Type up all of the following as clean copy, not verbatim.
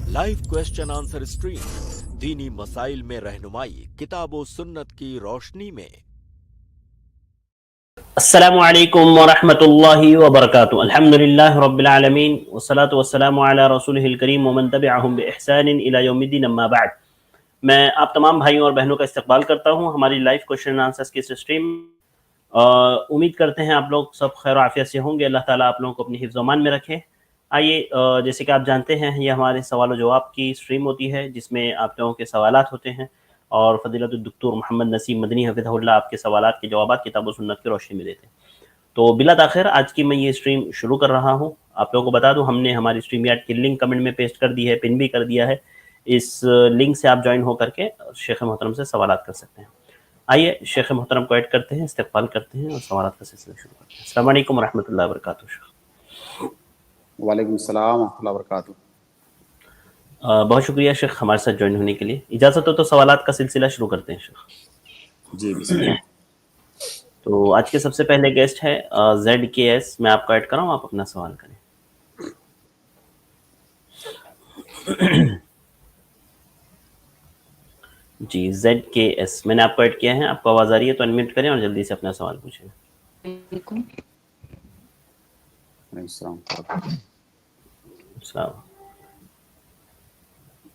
Live question answer stream दीनी मसाइल में रहनुमाई किताब व सुन्नत की रोशनी में। अस्सलामु अलैकुम व रहमतुल्लाहि व बरकातुहू। अल्हम्दुलिल्लाहि रब्बिल आलमीन वस्सलातु वस्सलामु अला रसूलिहिल करीम व मन तबिअहुम बिइहसान इला यौमिद्दीन, अम्मा बाद। मैं आप तमाम भाइयों और बहनों का इस्तकबाल करता हूँ हमारी लाइव क्वेश्चन आंसर्स की स्ट्रीम। उम्मीद करते हैं आप लोग सब खैर आफियत से होंगे। अल्लाह ताला आप लोगों को अपनी हिफ्ज़ व अमान में रखे। आइए, जैसे कि आप जानते हैं, ये हमारे सवाल व जवाब की स्ट्रीम होती है जिसमें आप लोगों के सवालात होते हैं और फजीलतुल डॉक्टर मोहम्मद नसीम मदनी हफिज़हुल्लाह आपके सवालात के जवाबात किताब व सुन्नत की रोशनी में देते हैं। तो बिला ताखिर आज की मैं ये स्ट्रीम शुरू कर रहा हूँ। आप लोगों को बता दूं, हमने हमारी स्ट्रीम यार्ड की लिंक कमेंट में पेस्ट कर दी है, पिन भी कर दिया है। इस लिंक से आप ज्वाइन हो करके शेख मोहतरम से सवालात कर सकते हैं। आइए शेख मोहतरम को ऐड करते हैं, इस्तकबाल करते हैं और सवालात का सिलसिला शुरू करते हैं। अस्सलाम वालेकुम रहमतुल्लाहि व बरकातुहू। वालेकुम सलाम रहमतुल्लाहि व बरकातुहू। बहुत शुक्रिया शेख हमारे साथ ज्वाइन होने के लिए। इजाज़त हो तो सवालात का सिलसिला शुरू करते हैं शेख। जी बिस्मिल्लाह। तो आज के सबसे पहले गेस्ट है ZKS। मैं आपको ऐड कर रहा हूँ, आप अपना सवाल करें। जी ZKS मैंने आपको ऐड किया है, आपको आवाज़ आ रही है तो अनम्यूट करें और जल्दी से अपना सवाल पूछें।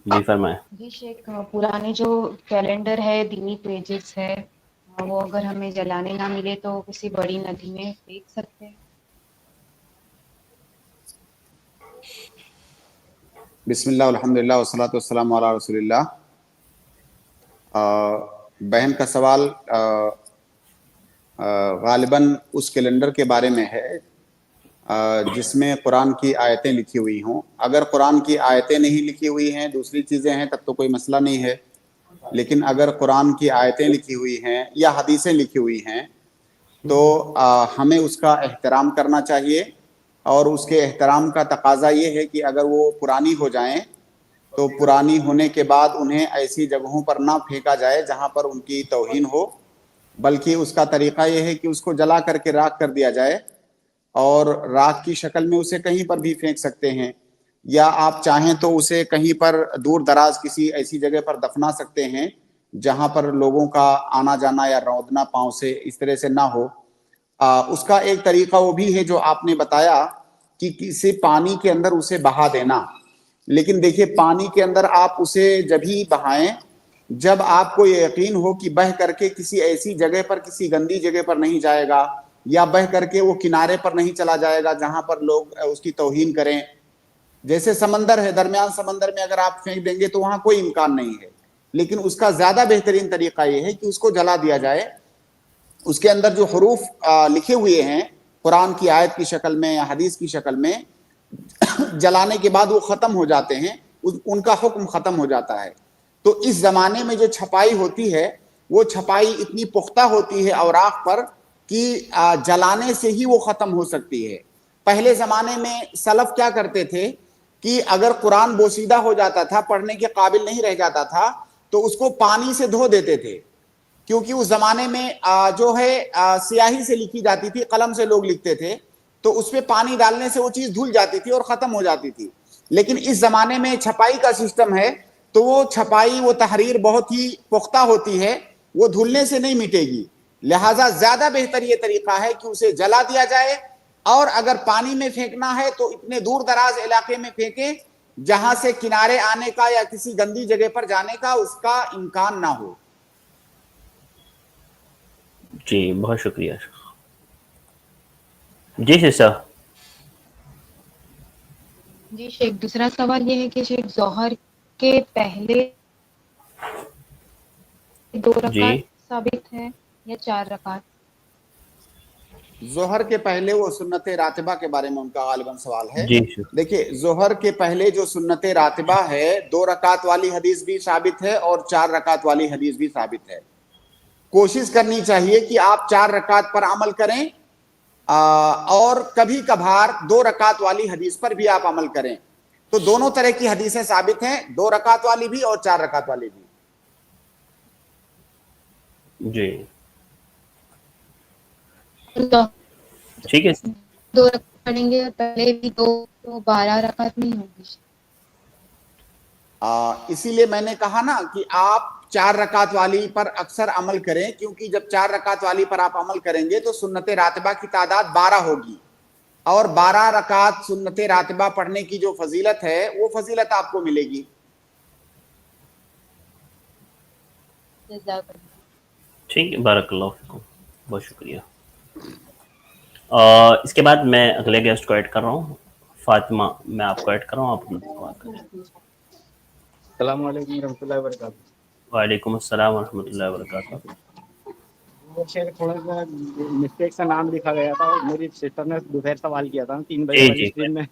जी फरमाएं। जी शेख, पुराने जो कैलेंडर है, दीनी पेजेस है, वो अगर हमें जलाने ना मिले तो किसी बड़ी नदी में फेंक सकते हैं? बिस्मिल्लाह अल्हम्दुलिल्लाह वस्सलातु वस्सलामु अला रसूलिल्लाह। बहन का सवाल गालिबन उस कैलेंडर के बारे में है जिसमें कुरान की आयतें लिखी हुई हों। अगर कुरान की आयतें नहीं लिखी हुई हैं, दूसरी चीज़ें हैं, तब तो कोई मसला नहीं है। लेकिन अगर कुरान की आयतें लिखी हुई हैं या हदीसें लिखी हुई हैं तो हमें उसका एहतराम करना चाहिए। और उसके एहतराम का तकाजा ये है कि अगर वो पुरानी हो जाएं तो पुरानी होने के बाद उन्हें ऐसी जगहों पर ना फेंका जाए जहाँ पर उनकी तौहीन हो, बल्कि उसका तरीक़ा ये है कि उसको जला करके राख कर दिया जाए और राख की शक्ल में उसे कहीं पर भी फेंक सकते हैं, या आप चाहें तो उसे कहीं पर दूर दराज किसी ऐसी जगह पर दफना सकते हैं जहाँ पर लोगों का आना जाना या रौंदना पाँव से इस तरह से ना हो। उसका एक तरीका वो भी है जो आपने बताया कि किसी पानी के अंदर उसे बहा देना। लेकिन देखिए, पानी के अंदर आप उसे जब ही बहाएं जब आपको ये यकीन हो कि बह करके किसी ऐसी जगह पर, किसी गंदी जगह पर नहीं जाएगा, या बह करके वो किनारे पर नहीं चला जाएगा जहां पर लोग उसकी तौहीन करें। जैसे समंदर है, दरमियान समंदर में अगर आप फेंक देंगे तो वहां कोई इम्कान नहीं है। लेकिन उसका ज्यादा बेहतरीन तरीका यह है कि उसको जला दिया जाए। उसके अंदर जो हरूफ लिखे हुए हैं कुरान की आयत की शक्ल में या हदीस की शक्ल में, जलाने के बाद वो खत्म हो जाते हैं, उनका हुक्म खत्म हो जाता है। तो इस जमाने में जो छपाई होती है वो छपाई इतनी पुख्ता होती है औराक पर कि जलाने से ही वो खत्म हो सकती है। पहले जमाने में सलफ क्या करते थे कि अगर कुरान बोसीदा हो जाता था, पढ़ने के काबिल नहीं रह जाता था, तो उसको पानी से धो देते थे। क्योंकि उस जमाने में जो है स्याही से लिखी जाती थी, कलम से लोग लिखते थे, तो उस पर पानी डालने से वो चीज धुल जाती थी और खत्म हो जाती थी। लेकिन इस जमाने में छपाई का सिस्टम है, तो वो छपाई, वो तहरीर बहुत ही पुख्ता होती है, वो धुलने से नहीं मिटेगी। लिहाजा ज्यादा बेहतर ये तरीका है कि उसे जला दिया जाए, और अगर पानी में फेंकना है तो इतने दूर दराज इलाके में फेंके जहां से किनारे आने का या किसी गंदी जगह पर जाने का उसका इम्कान ना हो। जी बहुत शुक्रिया। जी शिशा। जी शेख, दूसरा सवाल ये है कि शेख, जोहर के पहले 2 रकात साबित है या 4 रकात? जोहर के पहले वो सुन्नत रातिबा के बारे में उनका गालिबन सवाल है। जी देखिए, जोहर के पहले जो सुन्नत रातिबा है, 2 रकात वाली हदीस भी साबित है और 4 रकात वाली हदीस भी साबित है। कोशिश करनी चाहिए कि आप 4 रकात पर अमल करें, और कभी कभार 2 रकात वाली हदीस पर भी आप अमल करें। तो दोनों तरह की हदीसें साबित हैं, 2 रकात वाली भी और 4 रकात वाली भी। जी ठीक है। 2 रकात पढ़ेंगे और पहले भी 2, तो 12 रकात नहीं होगी। इसीलिए मैंने कहा ना कि आप 4 रकात वाली पर अक्सर अमल करें, क्योंकि जब 4 रकात वाली पर आप अमल करेंगे तो सुन्नत रातिबा की तादाद 12 होगी, और 12 रकात सुन्नत रातिबा पढ़ने की जो फजीलत है वो फजीलत आपको मिलेगी। ठीक है, बारकल्लाहु फीकुम, बहुत शुक्रिया। इसके बाद मैं अगले गेस्ट को ऐड कर रहा हूँ। फातिमा, मैं आपको ऐड कर रहा हूँ, आप अपना सवाल करें। अस्सलाम वालेकुम रहमतुल्लाहि व बरकातहू। वालेकुम अस्सलाम वरहमतुल्लाहि वबरकातुहू। वो शेर थोड़ा सा मिस्टेक से नाम लिखा गया था, मेरी सिस्टर ने दोपहर सवाल किया था 3 बजे जी वाली जी स्ट्रीम में।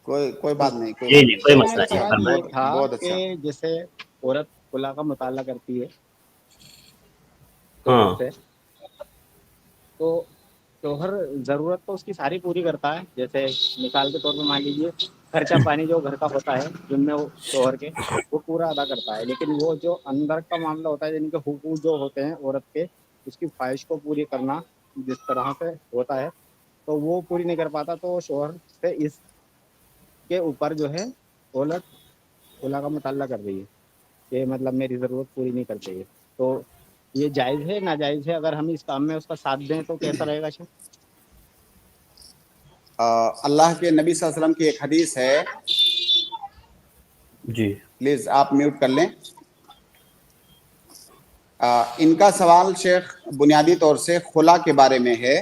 कोई बात नहीं, कोई जी बात जी, नहीं। कोई तो मसला मेरा नहीं, सवाल फरमाइए। ये था बहुत अच्छा। कि जैसे औरत खुला का मुताला करती है हाँ से, तो शोहर जरूरत तो उसकी सारी पूरी करता है, जैसे मिसाल के तौर पर मान लीजिए खर्चा पानी जो घर का होता है जिनमें वो शोहर के वो पूरा अदा करता है, लेकिन वो जो अंदर का मामला होता है जिनके हुकूक जो होते हैं औरत के, उसकी ख्वाहिश को पूरी करना जिस तरह से होता है तो वो पूरी नहीं कर पाता, तो शोहर से इसके ऊपर जो है औरत खुला का मुताला कर रही है कि मतलब मेरी ज़रूरत पूरी नहीं कर रही है, तो ये जायज़ है नाजायज़ है? अगर हम इस काम में उसका साथ दें तो कैसा रहेगा शेख? अल्लाह के नबी सल्लल्लाहु अलैहि वसल्लम की एक हदीस है, जी प्लीज आप म्यूट कर लें। इनका सवाल शेख बुनियादी तौर से खुला के बारे में है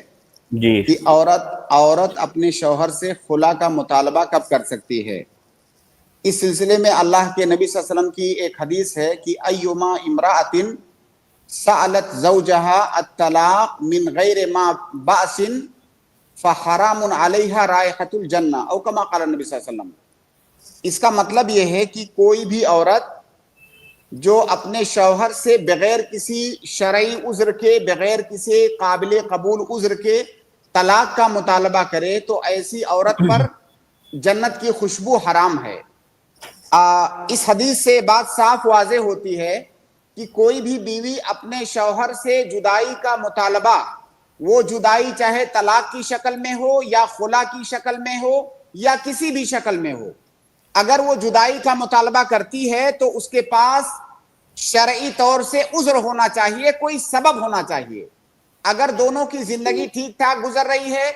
जी कि औरत अपने शौहर से खुला का मुतालबा कब कर सकती है। इस सिलसिले में अल्लाह के नबी सल्लल्लाहु अलैहि वसल्लम की एक हदीस है कि अय्युमा इम्राअतिन सअलत ज़ौजहा अत-तलाक मिन गैरि मा बासिन फहरामुन अलैहा रायहतुल जन्ना औ कमा क़ाल नबी सल्लल्लाहु अलैहि वसल्लम। इसका मतलब यह है कि कोई भी औरत जो अपने शौहर से बगैर किसी शरई उज़्र के, बगैर किसी काबिल कबूल उज़्र के तलाक का मुतालबा करे तो ऐसी औरत पर जन्नत की खुशबू हराम है। इस हदीस से बात साफ वाज़ेह होती है कि कोई भी बीवी अपने शौहर से जुदाई का मुतालबा, वो जुदाई चाहे तलाक की शक्ल में हो या खुला की शक्ल में हो या किसी भी शक्ल में हो, अगर वो जुदाई का मुतालबा करती है तो उसके पास शरई तौर से उज़्र होना चाहिए, कोई सबब होना चाहिए। अगर दोनों की जिंदगी ठीक ठाक गुजर रही है,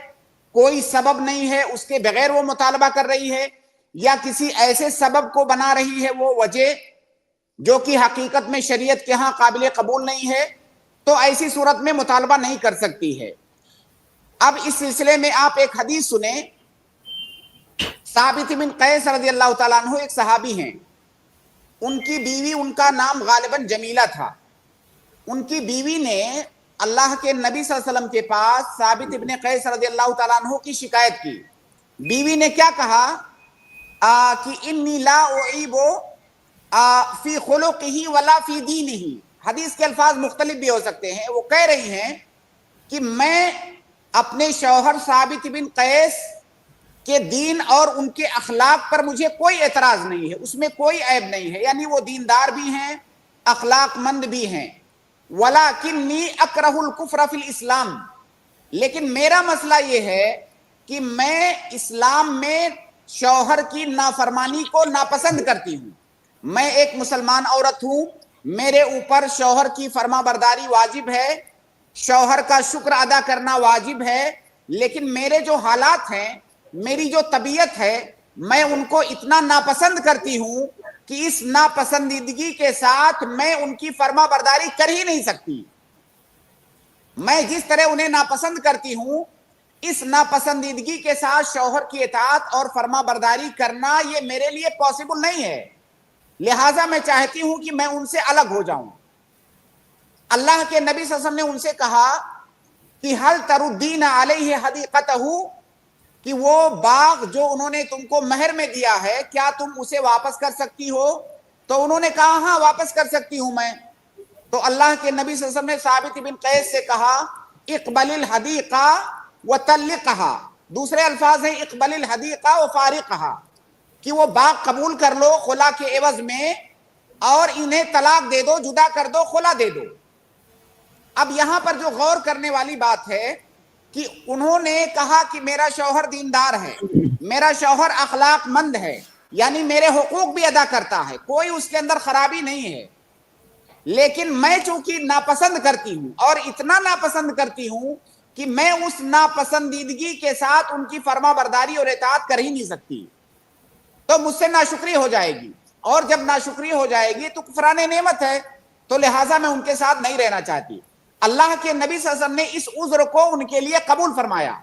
कोई सबब नहीं है, उसके बगैर वो मुतालबा कर रही है, या किसी ऐसे सबब को बना रही है वो वजह जो कि हकीकत में शरीयत के यहाँ काबिल कबूल नहीं है, तो ऐसी सूरत में मुतालबा नहीं कर सकती है। अब इस सिलसिले में आप एक हदीस सुने। साबित बिन कैस रज़ियल्लाहु ताला अन्हु एक सहाबी हैं, उनकी बीवी, उनका नाम गालिबन जमीला था। उनकी बीवी ने अल्लाह के नबी सल्लल्लाहु अलैहि वसल्लम के पास साबित इब्ने कैस रज़ियल्लाहु ताला अन्हु की शिकायत की। बीवी ने क्या कहा कि इन्नी ला उईबु फी खुलुक़िही वला फी दीनिही। हदीस के अल्फाज मुख्तलिफ भी हो सकते हैं। वो कह रही हैं कि मैं अपने शौहर साबित बिन कैस के दीन और उनके अखलाक पर मुझे कोई एतराज नहीं है, उसमें कोई ऐब नहीं है, यानी वो दीनदार भी हैं, अखलाकमंद भी हैं। वलाकिन्नी अकरहुल कुफ्र फिल इस्लाम, लेकिन मेरा मसला ये है कि मैं इस्लाम में शौहर की नाफरमानी को नापसंद करती हूँ। मैं एक मुसलमान औरत हूँ, मेरे ऊपर शौहर की फर्मा बरदारी वाजिब है, शौहर का शुक्र अदा करना वाजिब है, लेकिन मेरे जो हालात हैं, मेरी जो तबीयत है, मैं उनको इतना नापसंद करती हूँ कि इस नापसंदीदगी के साथ मैं उनकी फर्मा बरदारी कर ही नहीं सकती। मैं जिस तरह उन्हें नापसंद करती हूँ, इस नापसंदीदगी के साथ शौहर की इताअत और फर्मा बरदारी करना ये मेरे लिए पॉसिबल नहीं है। लिहाजा मैं चाहती हूं कि मैं उनसे अलग हो जाऊं। अल्लाह के नबी सल्लल्लाहु अलैहि वसल्लम ने उनसे कहा कि हल तरुद्दीन अलैहि हदीक़तहु, कि वो बाग जो उन्होंने तुमको महर में दिया है, क्या तुम उसे वापस कर सकती हो? तो उन्होंने कहा हाँ, वापस कर सकती हूं मैं। तो अल्लाह के नबी सल्लल्लाहु अलैहि वसल्लम ने साबित बिन कैस से कहा इक़बलिल हदीक़ा व तल्लिक़हा। दूसरे अल्फाज हैं इक़बलिल हदीक़ा व फ़ारिक़हा, कि वो बाग कबूल कर लो खुला के एवज में और इन्हें तलाक दे दो, जुदा कर दो, खुला दे दो। अब यहां पर जो गौर करने वाली बात है कि उन्होंने कहा कि मेरा शौहर दीनदार है, मेरा शौहर अखलाकमंद है, یعنی میرے حقوق بھی ادا کرتا ہے, کوئی اس کے اندر خرابی نہیں ہے, لیکن میں چونکہ ناپسند کرتی ہوں اور اتنا ناپسند کرتی ہوں کہ میں اس ناپسندیدگی کے ساتھ ان کی فرما برداری اور اطاعت کر ہی نہیں سکتی, تو مجھ سے ناشکری ہو جائے گی, اور جب ناشکری ہو جائے گی تو کفران نعمت ہے, تو لہٰذا میں ان کے ساتھ نہیں رہنا چاہتی. اللہ کے نبی صلی اللہ علیہ وسلم نے اس عذر کو ان کے لیے قبول فرمایا.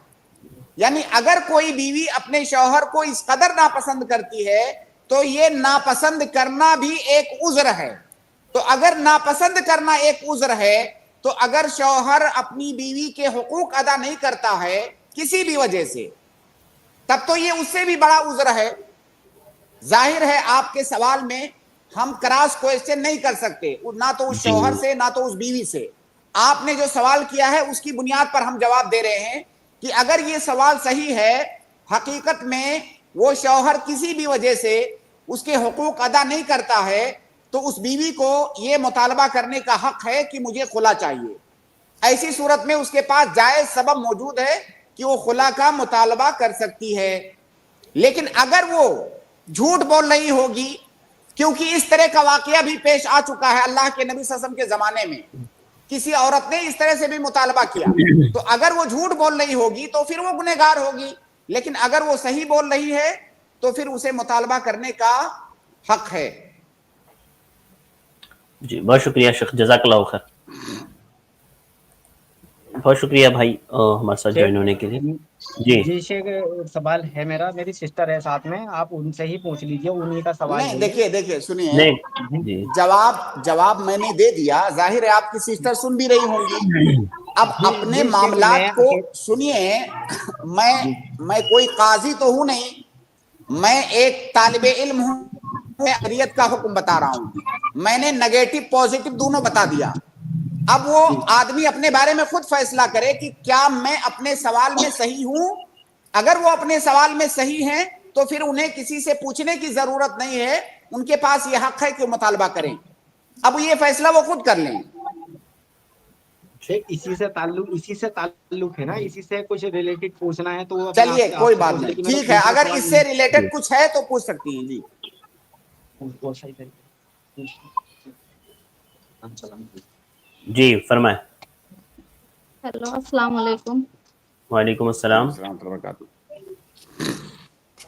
یعنی اگر کوئی بیوی اپنے شوہر کو اس قدر ناپسند کرتی ہے تو یہ ناپسند کرنا بھی ایک عذر ہے. تو اگر ناپسند کرنا ایک عذر ہے تو اگر شوہر اپنی بیوی کے حقوق ادا نہیں کرتا ہے کسی بھی وجہ سے, تب تو یہ اس سے بھی بڑا عذر ہے. ظاہر ہے آپ کے سوال میں ہم کراس کوئسچن نہیں کر سکتے, نہ تو اس شوہر سے نہ تو اس بیوی سے. آپ نے جو سوال کیا ہے اس کی بنیاد پر ہم جواب دے رہے ہیں کہ اگر یہ سوال صحیح ہے, حقیقت میں وہ شوہر کسی بھی وجہ سے اس کے حقوق ادا نہیں کرتا ہے, تو اس بیوی کو یہ مطالبہ کرنے کا حق ہے کہ مجھے خلا چاہیے. ایسی صورت میں اس کے پاس جائز سبب موجود ہے کہ وہ خلا کا مطالبہ کر سکتی ہے. لیکن اگر وہ جھوٹ بول رہی ہوگی, کیونکہ اس طرح کا واقعہ بھی پیش آ چکا ہے اللہ کے نبی صلی اللہ علیہ وسلم کے زمانے میں, کسی عورت نے اس طرح سے بھی مطالبہ کیا, تو اگر وہ جھوٹ بول رہی ہوگی تو پھر وہ گنہگار ہوگی. لیکن اگر وہ صحیح بول رہی ہے تو پھر اسے مطالبہ کرنے کا حق ہے. جی بہت شکریہ شیخ, جزاک اللہ خیر. بہت شکریہ بھائی ہمارے ساتھ جوائن ہونے کے لیے. جی شیخ, سوال ہے میرا, میری سسٹر ہے ساتھ میں, آپ ان سے ہی پوچھ لیجئے, انہی کا سوال ہے. نہیں دیکھیے سنیے, جی جواب میں نے دے دیا, ظاہر ہے آپ کی سسٹر سن بھی رہی ہوں گی. اب اپنے معاملات کو سنیے, میں کوئی قاضی تو ہوں نہیں, میں ایک طالب علم ہوں, میں شریعت کا حکم بتا رہا ہوں. میں نے نگیٹو پازیٹو دونوں بتا دیا. اب وہ آدمی اپنے بارے میں خود فیصلہ کرے کہ کیا میں اپنے سوال میں صحیح ہوں. اگر وہ اپنے سوال میں صحیح ہیں تو پھر انہیں کسی سے پوچھنے کی ضرورت نہیں ہے, ان کے پاس یہ حق ہے کہ وہ مطالبہ کریں. اب یہ فیصلہ وہ خود کر لیں. اسی سے تعلق ہے نا, اسی سے کچھ ریلیٹڈ پوچھنا ہے تو چلیے کوئی بات نہیں, ٹھیک ہے, اگر اس سے ریلیٹڈ کچھ ہے تو پوچھ سکتی ہیں. جی جی فرمائیں. ہیلو, السلام علیکم. وعلیکم السلام.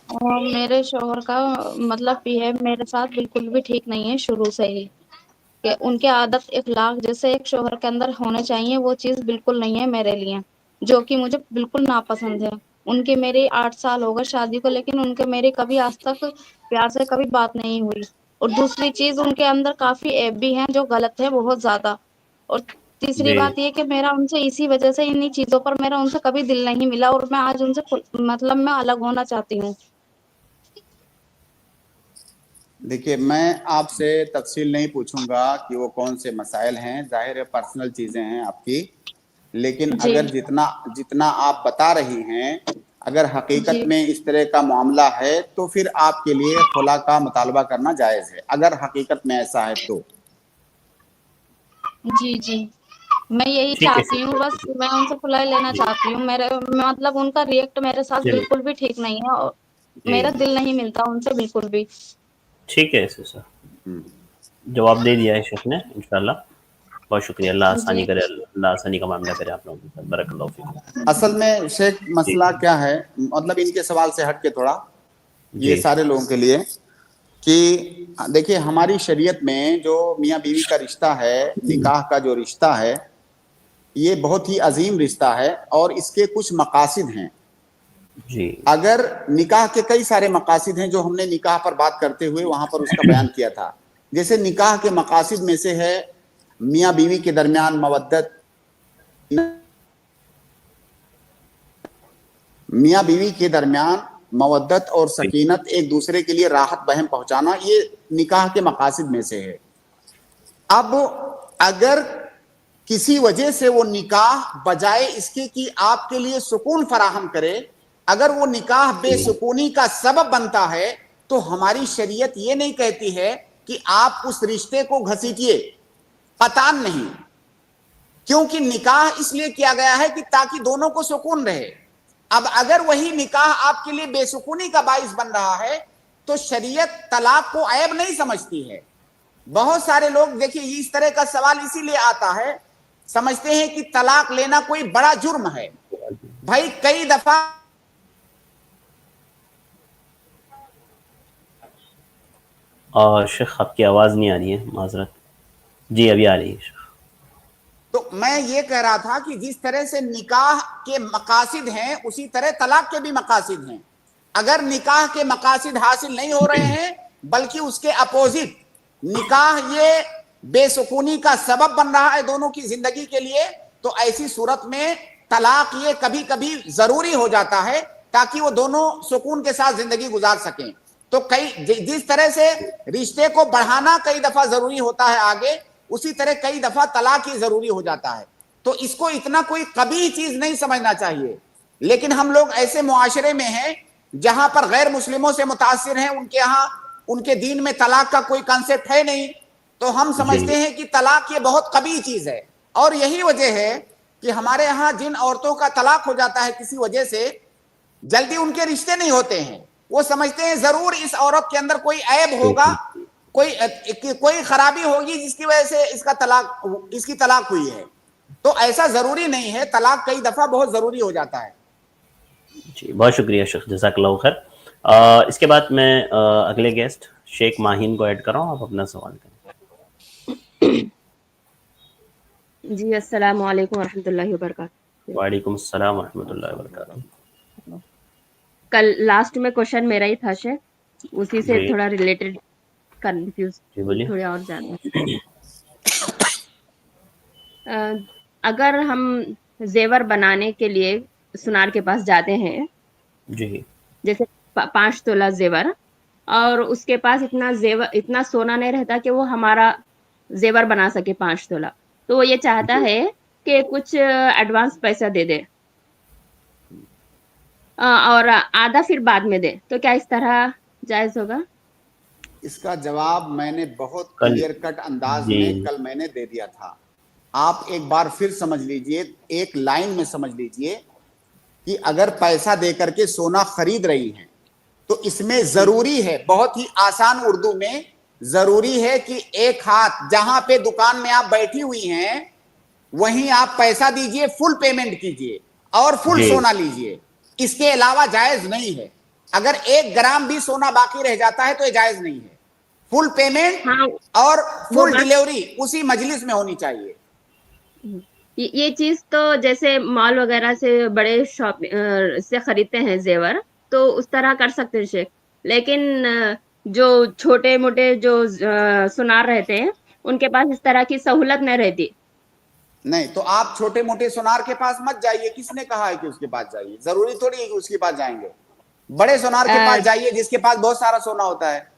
اور میرے شوہر کا مطلب یہ ہے, میرے ساتھ بالکل بھی ٹھیک نہیں ہے شروع سے ہی, کہ ان کے عادت اخلاق جیسے ایک شوہر کے اندر ہونے چاہیے وہ چیز بالکل نہیں ہے میرے لیے, جو کہ مجھے بالکل ناپسند ہے. ان کے میری 8 سال ہو گئے شادی کو, لیکن ان کے میری کبھی آج تک پیار سے کبھی بات نہیں ہوئی. اور دوسری چیز, ان کے اندر کافی ایب بھی ہیں جو غلط ہے بہت زیادہ. اور تیسری جی بات یہ کہ میرا ان سے اسی وجہ سے انہی چیزوں پر میرا ان سے کبھی دل نہیں ملا, اور میں آج ان سے مطلب میں الگ ہونا چاہتی ہوں. دیکھیے میں آپ سے تفصیل نہیں پوچھوں گا کہ وہ کون سے مسائل ہیں, ظاہر ہے پرسنل چیزیں ہیں آپ کی, لیکن جی اگر جتنا آپ بتا رہی ہیں, اگر حقیقت جی میں اس طرح کا معاملہ ہے تو پھر آپ کے لیے خلا کا مطالبہ کرنا جائز ہے, اگر حقیقت میں ایسا ہے تو. جی میں یہی ٹھیک ہے چاہتی ہوں, بس میں ان سے خلا لینا جی چاہتی ہوں. میرے مطلب ان کا ریئیکٹ میرے ساتھ چلیے بالکل بھی ٹھیک نہیں ہے, اور جی میرا دل نہیں ملتا ان سے بالکل بھی. ٹھیک ہے سر, جواب دے دیا ہے شیخ نے انشاءاللہ. بہت شکریہ, اللہ آسانی جی کرے, اللہ آسانی کا معاملہ کرے آپ لوگوں کے ساتھ. بارک اللہ فیکم. اصل میں شیخ جی مسئلہ کیا ہے, مطلب ان کے سوال سے ہٹ کے تھوڑا, یہ جی سارے لوگوں کے لیے, کہ دیکھیے ہماری شریعت میں جو میاں بیوی کا رشتہ ہے, نکاح کا جو رشتہ ہے, یہ بہت ہی عظیم رشتہ ہے, اور اس کے کچھ مقاصد ہیں. جی اگر نکاح کے کئی سارے مقاصد ہیں جو ہم نے نکاح پر بات کرتے ہوئے وہاں پر اس کا بیان کیا تھا. جیسے نکاح کے مقاصد میں سے ہے میاں بیوی کے درمیان مودت, میاں بیوی کے درمیان مودت اور سکینت, ایک دوسرے کے لیے راحت بہم پہنچانا, یہ نکاح کے مقاصد میں سے ہے. اب اگر کسی وجہ سے وہ نکاح بجائے اس کے کہ آپ کے لیے سکون فراہم کرے, اگر وہ نکاح بے سکونی کا سبب بنتا ہے, تو ہماری شریعت یہ نہیں کہتی ہے کہ آپ اس رشتے کو گھسیٹیے, قطعاً نہیں. کیونکہ نکاح اس لیے کیا گیا ہے کہ تاکہ دونوں کو سکون رہے. اب اگر وہی نکاح آپ کے لیے بے سکونی کا باعث بن رہا ہے تو शरीयत तलाक को ऐब नहीं समझती है। बहुत सारे लोग देखिए इस तरह का सवाल इसीलिए आता है, समझते हैं कि तलाक लेना कोई बड़ा जुर्म है। भाई कई दफा और शेख आपकी आवाज़ नहीं आ रही है, माजरत। जी अभी आ रही है शेख। तो मैं ये कह रहा था कि जिस तरह से निकाह के मकासिद हैं उसी तरह तलाक के भी मकासिद हैं। अगर निकाह के मकासिद हासिल नहीं हो रहे हैं बल्कि उसके अपोजिट निकाह ये बेसुकूनी का सबब बन रहा है दोनों की जिंदगी के लिए, तो ऐसी सूरत में तलाक ये कभी कभी जरूरी हो जाता है ताकि वो दोनों सुकून के साथ जिंदगी गुजार सकें। तो जिस तरह से रिश्ते को बढ़ाना कई दफा जरूरी होता है आगे, उसी तरह कई दफा तलाक ही जरूरी हो जाता है। तो इसको इतना कोई कभी चीज नहीं समझना चाहिए। लेकिन हम लोग ऐसे मुआशरे में हैं जहां पर गैर मुस्लिमों से मुतासिर हैं, उनके यहाँ उनके दीन में तलाक का कोई कॉन्सेप्ट है नहीं, तो हम समझते हैं कि तलाक ये बहुत कभी चीज है। और यही वजह है कि हमारे यहाँ जिन औरतों का तलाक हो जाता है किसी वजह से, जल्दी उनके रिश्ते नहीं होते हैं। वो समझते हैं जरूर इस औरत के अंदर कोई ऐब होगा, कोई खराबी होगी जिसकी वजह से इसकी तलाक हुई है। तो ऐसा जरूरी नहीं है, तलाक कई दफा बहुत जरूरी हो जाता है। जी बहुत शुक्रिया शेख, जज़ाकल्लाहु खैर। इसके बाद मैं अगले गेस्ट शेख माहीन को ऐड कर रहा हूँ, आप अपना सवाल करें। जी अस्सलाम वालेकुम रहमतुल्लाहि व बरकातहू। वालेकुम अस्सलाम व रहमतुल्लाहि व बरकातहू। कल लास्ट में क्वेश्चन मेरा ही था शेख, उसी से थोड़ा रिलेटेड कंफ्यूज थोड़े और जानना। अगर हम जेवर बनाने के लिए सुनार के पास जाते हैं जी, जैसे 5 तोला जेवर, और उसके पास इतना सोना नहीं रहता कि वो हमारा जेवर बना सके 5 तोला, तो वो ये चाहता है कि कुछ एडवांस पैसा दे दे और आधा फिर बाद में दे, तो क्या इस तरह जायज होगा? इसका जवाब मैंने बहुत क्लियर कट अंदाज में कल मैंने दे दिया था। आप एक बार फिर समझ लीजिए, एक लाइन में समझ लीजिए कि अगर पैसा दे करके सोना खरीद रही हैं तो इसमें जरूरी है, बहुत ही आसान उर्दू में जरूरी है कि एक हाथ जहां पे दुकान में आप बैठी हुई हैं वहीं आप पैसा दीजिए, फुल पेमेंट कीजिए और फुल सोना लीजिए। इसके अलावा जायज नहीं है। अगर 1 ग्राम भी सोना बाकी रह जाता है तो ये जायज नहीं है। फुल पेमेंट और फुल डिलीवरी उसी मजलिस में होनी चाहिए। ये चीज तो जैसे मॉल वगैरह से बड़े शॉप से खरीदते हैं जेवर, तो उस तरह कर सकते हैं शेख, लेकिन जो छोटे मोटे जो सुनार रहते हैं उनके पास इस तरह की सहूलत नहीं रहती। नहीं तो आप छोटे मोटे सुनार के पास मत जाइए। किसने कहा है कि उसके पास जाइए? जरूरी थोड़ी है कि उसके पास जाएंगे। बड़े सुनार के पास जाइए जिसके पास बहुत सारा सोना होता है।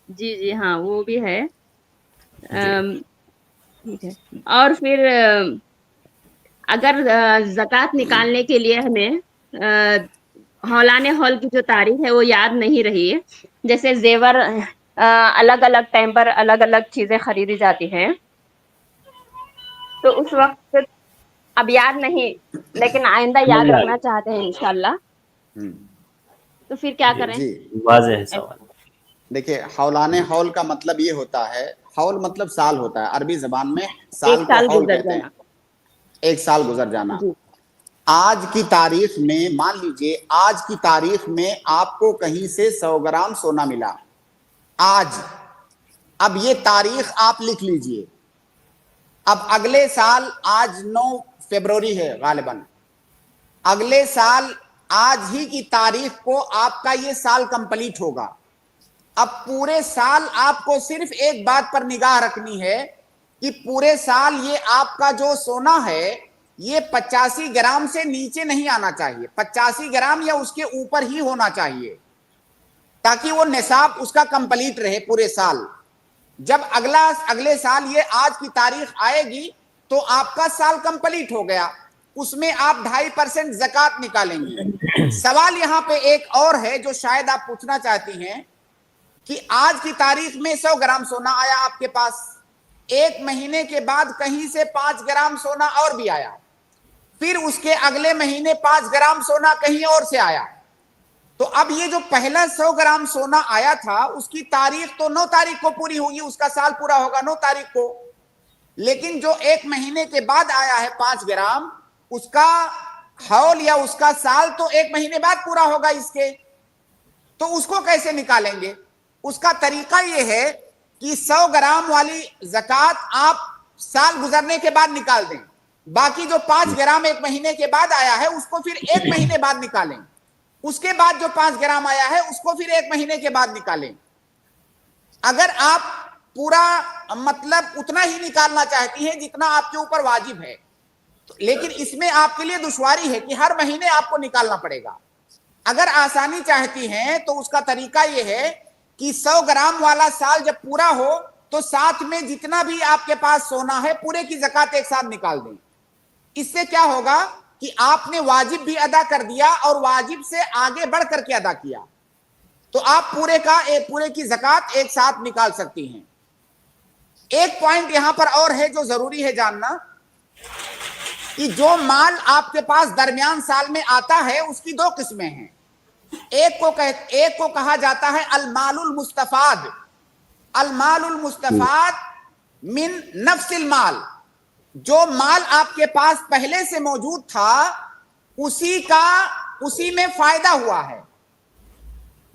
जी जी हाँ, वो भी है। ठीक है। और फिर अगर ज़कात निकालने के लिए हमें हौलाने हौल की जो तारीख है वो याद नहीं रही है, जैसे जेवर अलग अलग टाइम पर अलग अलग चीजें खरीदी जाती हैं, तो उस वक्त अब याद नहीं, लेकिन आइंदा याद रखना चाहते हैं इंशाल्लाह, तो फिर क्या करें? वाज़ेह है सवाल। देखिए, हौलाने हौल का मतलब ये होता है, हौल मतलब साल होता है, अरबी जबान में साल को हौल कहते हैं, 1 साल गुजर जाना। आज की तारीख में मान लीजिए, आज की तारीख में आपको कहीं से 100 ग्राम सोना मिला आज। अब ये तारीख आप लिख लीजिए। अब अगले साल, आज 9 फरवरी है गालिबन, अगले साल आज ही की तारीख को आपका ये साल कंप्लीट होगा। अब पूरे साल आपको सिर्फ एक बात पर निगाह रखनी है कि पूरे साल ये आपका जो सोना है ये 85 ग्राम से नीचे नहीं आना चाहिए, 85 ग्राम या उसके ऊपर ही होना चाहिए, ताकि वो निसाब उसका कंप्लीट रहे पूरे साल। जब अगले साल ये आज की तारीख आएगी तो आपका साल कंप्लीट हो गया, उसमें आप 2.5% ज़कात निकालेंगे। सवाल यहाँ पे एक और है जो शायद आप पूछना चाहती हैं कि आज की तारीख में 100 ग्राम सोना आया आपके पास, 1 महीने के बाद कहीं से 5 ग्राम सोना और भी आया, फिर उसके अगले महीने 5 ग्राम सोना कहीं और से आया, تو اب یہ جو پہلا 100 گرام سونا آیا تھا اس کی تاریخ تو 9 تاریخ کو پوری ہوگی, اس کا سال پورا ہوگا 9 تاریخ کو, لیکن جو 1 مہینے کے بعد آیا ہے 5 گرام, اس کا حول یا اس کا سال تو 1 مہینے بعد پورا ہوگا اس کے. تو اس کو کیسے نکالیں گے؟ اس کا طریقہ یہ ہے کہ 100 گرام والی زکوٰۃ آپ سال گزرنے کے بعد نکال دیں, باقی جو 5 گرام 1 مہینے کے بعد آیا ہے اس کو پھر 1 مہینے بعد نکالیں, اس کے بعد جو 5 گرام آیا ہے اس کو پھر 1 مہینے کے بعد نکالیں. اگر آپ پورا مطلب اتنا ہی نکالنا چاہتی ہیں جتنا آپ کے اوپر واجب ہے, لیکن اس میں آپ کے لیے دشواری ہے کہ ہر مہینے آپ کو نکالنا پڑے گا. اگر آسانی چاہتی ہیں تو اس کا طریقہ یہ ہے کہ 100 گرام والا سال جب پورا ہو تو ساتھ میں جتنا بھی آپ کے پاس سونا ہے پورے کی زکوٰۃ ایک ساتھ نکال دیں. اس سے کیا ہوگا کہ آپ نے واجب بھی ادا کر دیا اور واجب سے آگے بڑھ کر کے ادا کیا, تو آپ پورے کی زکوٰۃ ایک ساتھ نکال سکتی ہیں. ایک پوائنٹ یہاں پر اور ہے جو ضروری ہے جاننا, کہ جو مال آپ کے پاس درمیان سال میں آتا ہے اس کی 2 قسمیں ہیں. ایک کو کہا جاتا ہے المال المستفاد. المال المستفاد من نفس المال, جو مال آپ کے پاس پہلے سے موجود تھا اسی میں فائدہ ہوا ہے.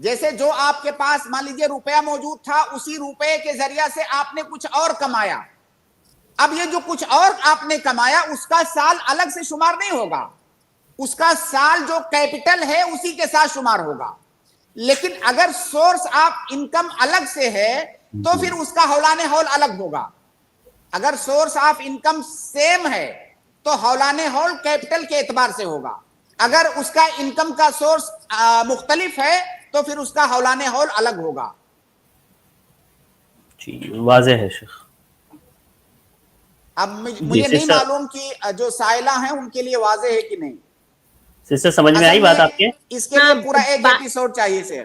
جیسے جو آپ کے پاس مان لیجیے روپیہ موجود تھا, اسی روپے کے ذریعہ سے آپ نے کچھ اور کمایا. اب یہ جو کچھ اور آپ نے کمایا اس کا سال الگ سے شمار نہیں ہوگا, اس کا سال جو کیپٹل ہے اسی کے ساتھ شمار ہوگا. لیکن اگر سورس آف انکم الگ سے ہے تو پھر اس کا ہولان ہول الگ ہوگا. اگر سورس آف انکم سیم ہے تو ہولان ہول کیپٹل کے اعتبار سے ہوگا. اگر اس کا انکم کا سورس مختلف ہے تو پھر اس کا ہولان ہول الگ ہوگا. جی واضح ہے شیخ. اب مجھے نہیں معلوم کہ جو سائلہ ہیں ان کے لیے واضح ہے کہ نہیں. سسٹر سمجھ میں آئی بات آپ کے؟ اس کے لیے پورا ایک ایپیسوڈ چاہیے سر.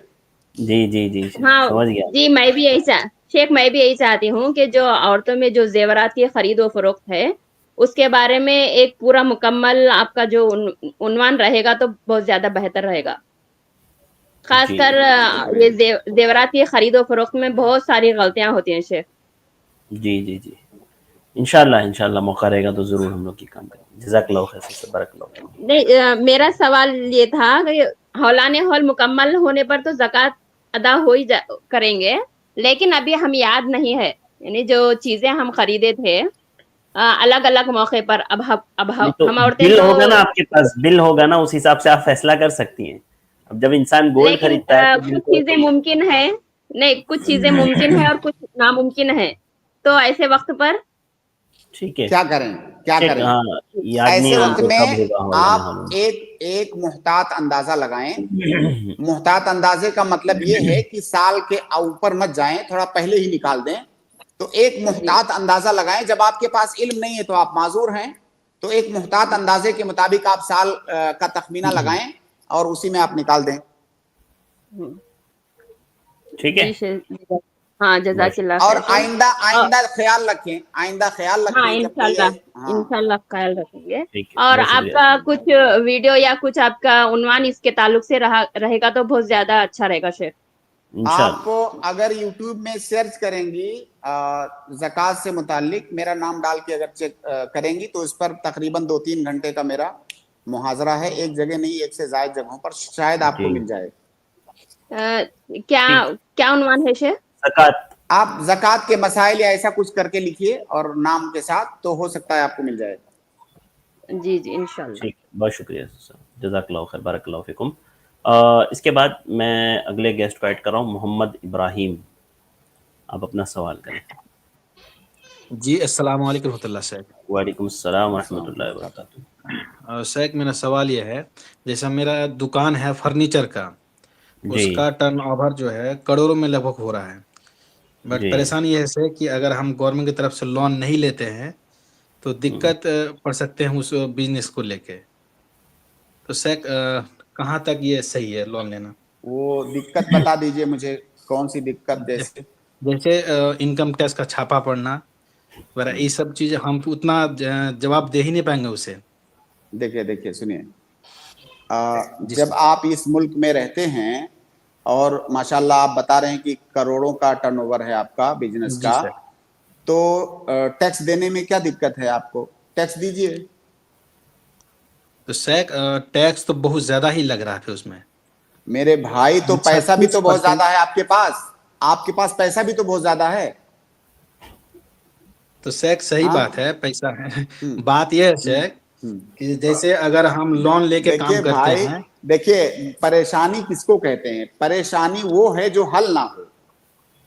جی ہاں سمجھ گیا. جی, میں بھی یہی چاہتی ہوں کہ جو عورتوں میں جو زیورات کی خرید و فروخت ہے اس کے بارے میں ایک پورا مکمل آپ کا جو عنوان رہے گا تو بہت زیادہ بہتر رہے گا. خاص کر یہ زیورات کی خرید و فروخت میں بہت ساری غلطیاں ہوتی ہیں شیخ. جی انشاءاللہ موقع رہے گا تو ضرور ہم لوگ کی کام کریں گے. جزاک اللہ خیر سے بارک اللہ فیک. نہیں, میرا سوال یہ تھا کہ ہولان ہول مکمل ہونے پر تو زکوٰۃ ادا ہو ہی کریں گے, لیکن ابھی ہم یاد نہیں ہے, یعنی جو چیزیں ہم خریدے تھے الگ الگ موقع پر, اب ہم عورتیں بل ہوگا نا آپ کے پاس, بل ہوگا نا, اس حساب سے آپ فیصلہ کر سکتی ہیں. اب جب انسان گولڈ خریدتا ہے کچھ چیزیں ممکن ہے, نہیں کچھ چیزیں ممکن ہے اور کچھ ناممکن ہے, تو ایسے وقت پر ٹھیک ہے کیا کریں ایسے وقت میں آپ ایک محتاط اندازہ لگائیں. محتاط اندازے کا مطلب یہ ہے کہ سال کے اوپر مت جائیں, تھوڑا پہلے ہی نکال دیں. تو ایک محتاط اندازہ لگائیں. جب آپ کے پاس علم نہیں ہے تو آپ معذور ہیں, تو ایک محتاط اندازے کے مطابق آپ سال کا تخمینہ لگائیں اور اسی میں آپ نکال دیں. ٹھیک ہے. ہاں جزاک اللہ. اور آئندہ خیال رکھیں, انشاءاللہ خیال رکھیں گے. اور آپ کا کچھ ویڈیو یا کچھ آپ کا عنوان اس کے تعلق سے رہے گا تو بہت زیادہ اچھا رہے گا شیخ. آپ کو اگر یوٹیوب میں سرچ کریں گی زکوٰۃ سے متعلق, میرا نام ڈال کے اگر چیک کریں گی تو اس پر تقریباً 2-3 گھنٹے کا میرا محاضرہ ہے, ایک جگہ نہیں 1 سے زائد جگہوں پر, شاید آپ کو مل جائے. کیا عنوان ہے شیخ؟ آپ زکوٰۃ کے مسائل یا ایسا کچھ کر کے لکھیے اور نام کے ساتھ, تو ہو سکتا ہے آپ کو مل جائے. جی انشاءاللہ. ٹھیک, بہت شکریہ جزاک اللہ خیر بارک اللہ فیکم. اس کے بعد میں اگلے گیسٹ کو ایڈ کر رہا ہوں, محمد ابراہیم, آپ اپنا سوال کریں. جی السلام علیکم رحمۃ اللہ صاحب. وعلیکم السلام ورحمۃ اللہ وبرکاتہ. شیخ میرا سوال یہ ہے, جیسا میرا دکان ہے فرنیچر کا, اس کا ٹرن اوور جو ہے کروڑوں میں لگ بھگ ہو رہا ہے, بٹ پریشانی یہ ہے کہ اگر ہم گورنمنٹ کی طرف سے لون نہیں لیتے ہیں تو دقت پڑ سکتے ہیں اس بزنس کو لے کے. تو شیخ کہاں تک یہ صحیح ہے لون لینا؟ وہ دقت بتا دیجئے مجھے, کون سی دقت؟ جیسے انکم ٹیکس کا چھاپا پڑنا وغیرہ, یہ سب چیزیں ہم اتنا جواب دے ہی نہیں پائیں گے اسے. دیکھیے سنیے, जब आप इस मुल्क में रहते हैं और माशाल्लाह आप बता रहे हैं कि करोड़ों का टर्नओवर है आपका बिजनेस जी का, सर। तो टैक्स देने में क्या दिक्कत है आपको? टैक्स दीजिए। तो सर टैक्स तो बहुत ज्यादा ही लग रहा है उसमें। मेरे भाई तो पैसा भी तो बहुत 36% ज्यादा है आपके पास पैसा भी तो बहुत ज्यादा है। तो सर सही हाँ? बात है, पैसा है। बात यह है सर कि जैसे अगर हम लोन लेके काम देखिए करते भाई, हैं, देखिए परेशानी किसको कहते हैं? परेशानी वो है जो हल ना हो।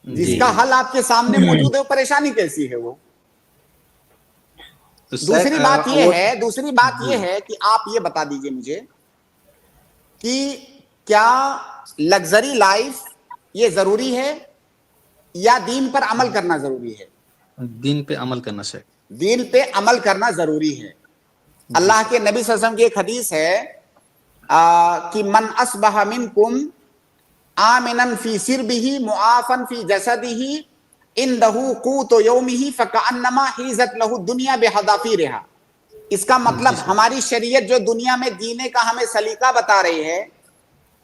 जिसका हल आपके सामने मौजूद है वो परेशानी कैसी है वो? तो सर दूसरी बात वो ये है कि आप ये बता दीजिए मुझे कि क्या लग्जरी लाइफ ये जरूरी है या दीन पर अमल करना जरूरी है? दिन पे अमल करना सर। दीन पे अमल करना जरूरी है। अल्लाह के नबी सल्लल्लाहु अलैहि वसल्लम की एक हदीस है कि मन अस्बह मिनकुम आमिनन फी सिरबिही मुआफन फी जसदिही इंदहु क़ूतु यौमिही फकअन्नमा हिज़त लहु दुनिया बिहदाफिरहा। इसका मतलब हमारी शरीयत जो दुनिया में जीने का हमें सलीका बता रही है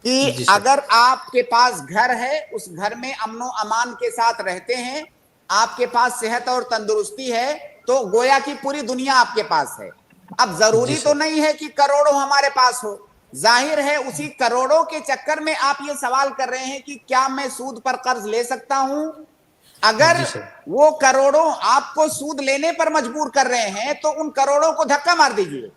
कि अगर आपके पास घर है, उस घर में अमनो अमान के साथ रहते हैं, आपके पास सेहत और तंदुरुस्ती है, तो गोया की पूरी दुनिया आपके पास है। अब जरूरी तो नहीं है कि करोड़ों हमारे पास हो। जाहिर है उसी करोड़ों के चक्कर में आप ये सवाल कर रहे हैं कि क्या मैं सूद पर कर्ज ले सकता हूं? अगर वो करोड़ों आपको सूद लेने पर मजबूर कर रहे हैं तो उन करोड़ों को धक्का मार दीजिए।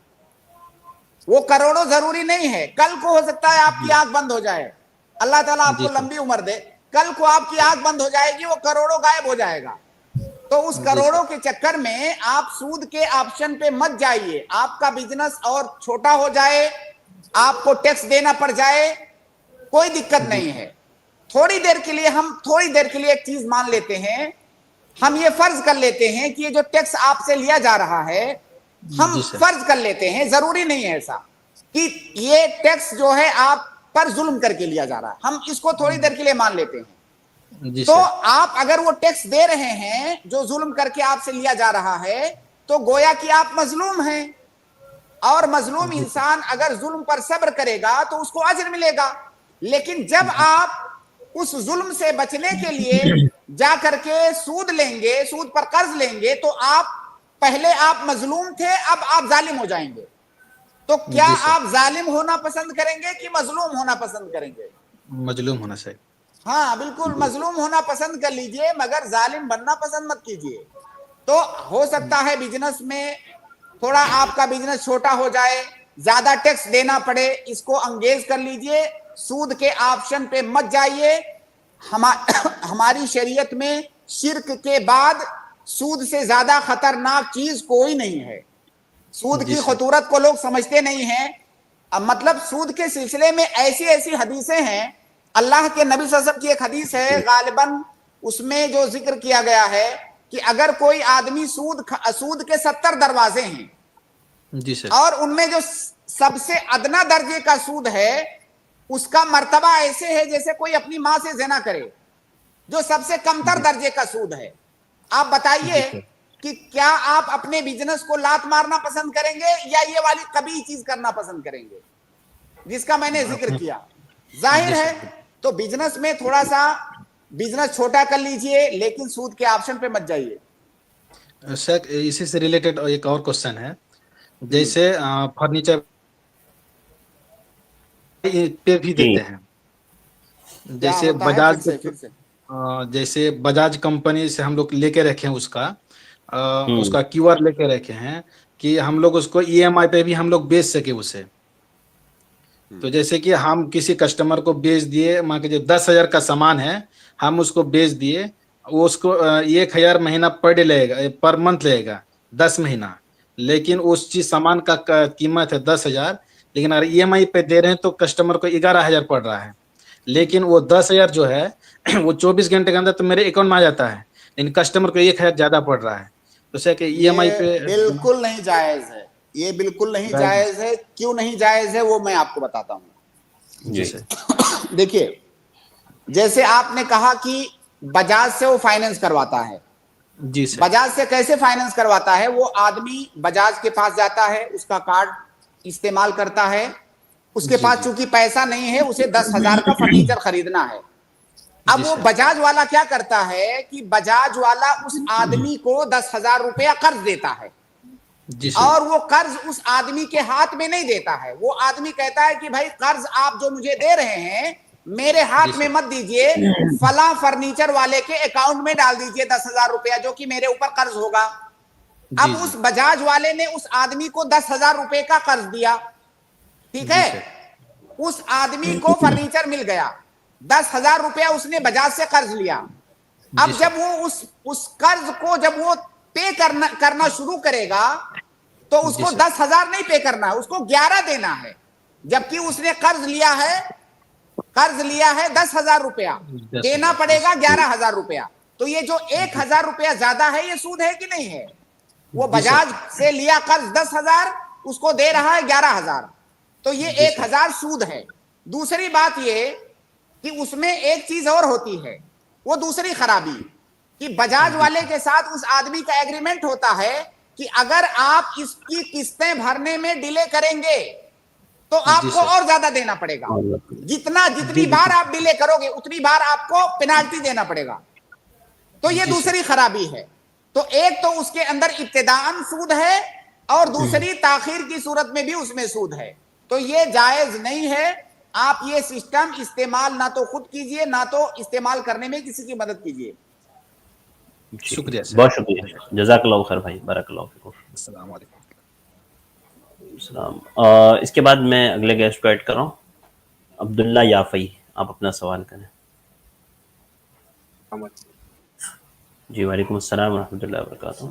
वो करोड़ों जरूरी नहीं है। कल को हो सकता है आपकी आंख बंद हो जाए, अल्लाह ताला आपको लंबी उम्र दे, कल को आपकी आंख बंद हो जाएगी, वो करोड़ों गायब हो जाएगा। तो उस करोड़ों के चक्कर में आप सूद के ऑप्शन पे मत जाइए। आपका बिजनेस और छोटा हो जाए, आपको टैक्स देना पड़ जाए, कोई दिक्कत नहीं है। थोड़ी देर के लिए एक चीज मान लेते हैं, हम ये फर्ज कर लेते हैं कि ये जो टैक्स आपसे लिया जा रहा है, हम फर्ज कर लेते हैं, जरूरी नहीं है ऐसा कि ये टैक्स जो है आप पर जुल्म करके लिया जा रहा है, हम इसको थोड़ी देर के लिए मान लेते हैं। तो आप अगर वो टैक्स दे रहे हैं जो जुल्म करके आपसे लिया जा रहा है, तो गोया कि आप मजलूम हैं, और मजलूम इंसान अगर जुल्म पर सब्र करेगा तो उसको अजर मिलेगा। लेकिन जब आप उस जुल्म से बचने के लिए जा करके सूद लेंगे, सूद पर कर्ज लेंगे, तो पहले आप मजलूम थे, अब आप जालिम हो जाएंगे। तो क्या आप जालिम होना पसंद करेंगे कि मजलूम होना पसंद करेंगे? मजलूम होना चाहिए। हाँ बिल्कुल, मजलूम होना पसंद कर लीजिए, मगर जालिम बनना पसंद मत कीजिए। तो हो सकता है बिजनेस में थोड़ा आपका बिजनेस छोटा हो जाए, ज्यादा टैक्स देना पड़े, इसको अंगेज कर लीजिए, सूद के ऑप्शन पे मत जाइए। हमारी शरीयत में शिर्क के बाद सूद से ज्यादा खतरनाक चीज कोई नहीं है। सूद की खतूरत को लोग समझते नहीं हैं। अब मतलब सूद के सिलसिले में ऐसी ऐसी हदीसें हैं, अल्लाह के नबी सल्लल्लाहु अलैहि वसल्लम की एक हदीस है, गालिबन उसमें जो जिक्र किया गया है कि अगर कोई आदमी सूद के 70 दरवाजे हैं जी सर, और उनमें जो सबसे अदना दर्जे का सूद है उसका मर्तबा ऐसे है जैसे कोई अपनी मां से ज़िना करे, जो सबसे कमतर दर्जे का सूद है। आप बताइए कि क्या आप अपने बिजनेस को लात मारना पसंद करेंगे या ये वाली कभी चीज करना पसंद करेंगे जिसका मैंने जिक्र किया? जाहिर है तो बिजनेस में थोड़ा सा बिजनेस छोटा कर लीजिए, लेकिन सूद के ऑप्शन पे मत जाइए। सर इसी से रिलेटेड एक और क्वेश्चन है, जैसे फर्नीचर पे भी देते हैं, जैसे बजाज कंपनी से हम लोग लेके रखे हैं, उसका क्यूआर लेके रखे हैं कि हम लोग उसको ईएमआई पे भी हम लोग बेच सके उसे। तो जैसे कि हम किसी कस्टमर को बेच दिए, मान के जो 10,000 का सामान है, हम उसको बेच दिए, वो उसको 1,000 महीना पर डे लगेगा, पर मंथ लगेगा 10 महीना, लेकिन उस चीज सामान का कीमत है 10,000, लेकिन अगर ईएमआई पे दे रहे हैं तो कस्टमर को 11,000 पड़ रहा है, लेकिन वो 10,000 जो है वो 24 घंटे के अंदर तो मेरे अकाउंट में आ जाता है, लेकिन कस्टमर को 1,000 ज्यादा पड़ रहा है। तो सर कि ईएमआई पे बिल्कुल नहीं जायज है, ये बिल्कुल नहीं जायज है। क्यों नहीं जायज है वो मैं आपको बताता हूँ। जी सर, देखिए जैसे आपने कहा कि बजाज से वो फाइनेंस करवाता है, जी सर, बजाज से कैसे फाइनेंस करवाता है? वो आदमी बजाज के पास जाता है, उसका कार्ड इस्तेमाल करता है, اس کے پاس چونکہ پیسہ نہیں ہے, اسے 10,000 کا فرنیچر خریدنا ہے. اب وہ بجاج والا کیا کرتا ہے کہ بجاج والا اس آدمی کو 10,000 روپیہ قرض دیتا ہے, اور وہ قرض اس آدمی کے ہاتھ میں نہیں دیتا ہے. وہ آدمی کہتا ہے کہ بھائی قرض آپ جو مجھے دے رہے ہیں میرے ہاتھ میں مت دیجئے, فلاں فرنیچر والے کے اکاؤنٹ میں ڈال دیجئے 10,000 روپیہ جو کہ میرے اوپر قرض ہوگا. اب اس بجاج والے نے اس آدمی کو 10,000 روپے کا قرض دیا, ٹھیک ہے, اس آدمی کو فرنیچر مل گیا, 10,000 روپیہ اس نے بجاج سے قرض لیا. اب جب وہ اس قرض کو جب وہ پے کرنا شروع کرے گا تو اس کو 10,000 نہیں پے کرنا ہے, اس کو 11 دینا ہے, جبکہ اس نے قرض لیا ہے 10,000 روپیہ, دینا پڑے گا 11,000 روپیہ. تو یہ جو 1,000 روپیہ زیادہ ہے یہ سود ہے کہ نہیں ہے؟ وہ بجاج سے لیا قرض 10,000, اس کو دے رہا ہے 11,000, تو یہ 1,000 سود ہے. دوسری بات یہ کہ اس میں ایک چیز اور ہوتی ہے, وہ دوسری خرابی کہ بجاج والے کے ساتھ اس آدمی کا ایگریمنٹ ہوتا ہے کہ اگر آپ اس کی قسطیں بھرنے میں ڈیلے کریں گے تو آپ کو اور زیادہ دینا پڑے گا, جتنی بار آپ ڈیلے کرو گے اتنی بار آپ کو پینالٹی دینا پڑے گا. تو یہ دوسری خرابی ہے. تو ایک تو اس کے اندر ابتداءً سود ہے, اور دوسری تاخیر کی صورت میں بھی اس میں سود ہے. تو یہ جائز نہیں ہے. آپ یہ سسٹم استعمال نہ تو خود کیجئے نہ تو استعمال کرنے میں کسی کی مدد کیجئے. شکریہ, بہت شکریہ, جزاک اللہ خیر بھائی, بارک اللہ فیکم. السلام علیکم. السلام. اس کے بعد میں اگلے گیسٹ کو ایڈ کر رہا ہوں, عبداللہ یافعی, آپ اپنا سوال کریں. جی وعلیکم السلام ورحمۃ اللہ وبرکاتہ.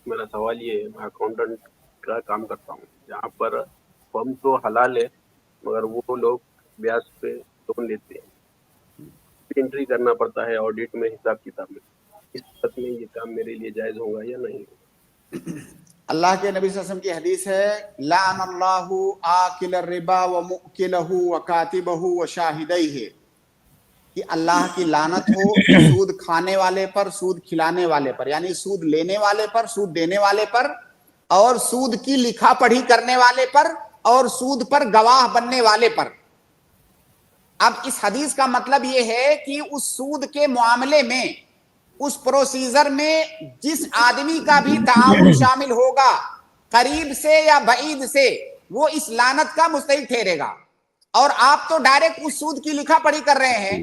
میرا سوال یہ ہے, میں اکاؤنٹنٹ کا کام کرتا ہوں, جہاں پر فرم تو حلال ہے مگر وہ لوگ بیاج پہ لون لیتے ہیں, انٹری کرنا پڑتا ہے آڈٹ میں, حساب کتاب میں. اس وقت میں یہ کام میرے لیے جائز ہوگا یا نہیں ہوگا؟ اللہ کے نبی صلی اللہ علیہ وسلم کی حدیث ہے, لعن اللہ آکل الربا ومؤکلہ وکاتبہ وشاہدیہ, کہ اللہ کی لعنت ہو سود کھانے والے پر, سود کھلانے والے پر, یعنی سود لینے والے پر, سود دینے والے پر, اور سود کی لکھا پڑھی کرنے والے پر, اور سود پر گواہ بننے والے پر. اب اس حدیث کا مطلب یہ ہے کہ اس سود کے معاملے میں, اس پروسیجر میں جس آدمی کا بھی تعاون شامل ہوگا قریب سے یا بعید سے, وہ اس لعنت کا مستحق ٹھہرے گا. اور آپ تو ڈائریکٹ اس سود کی لکھا پڑھی کر رہے ہیں,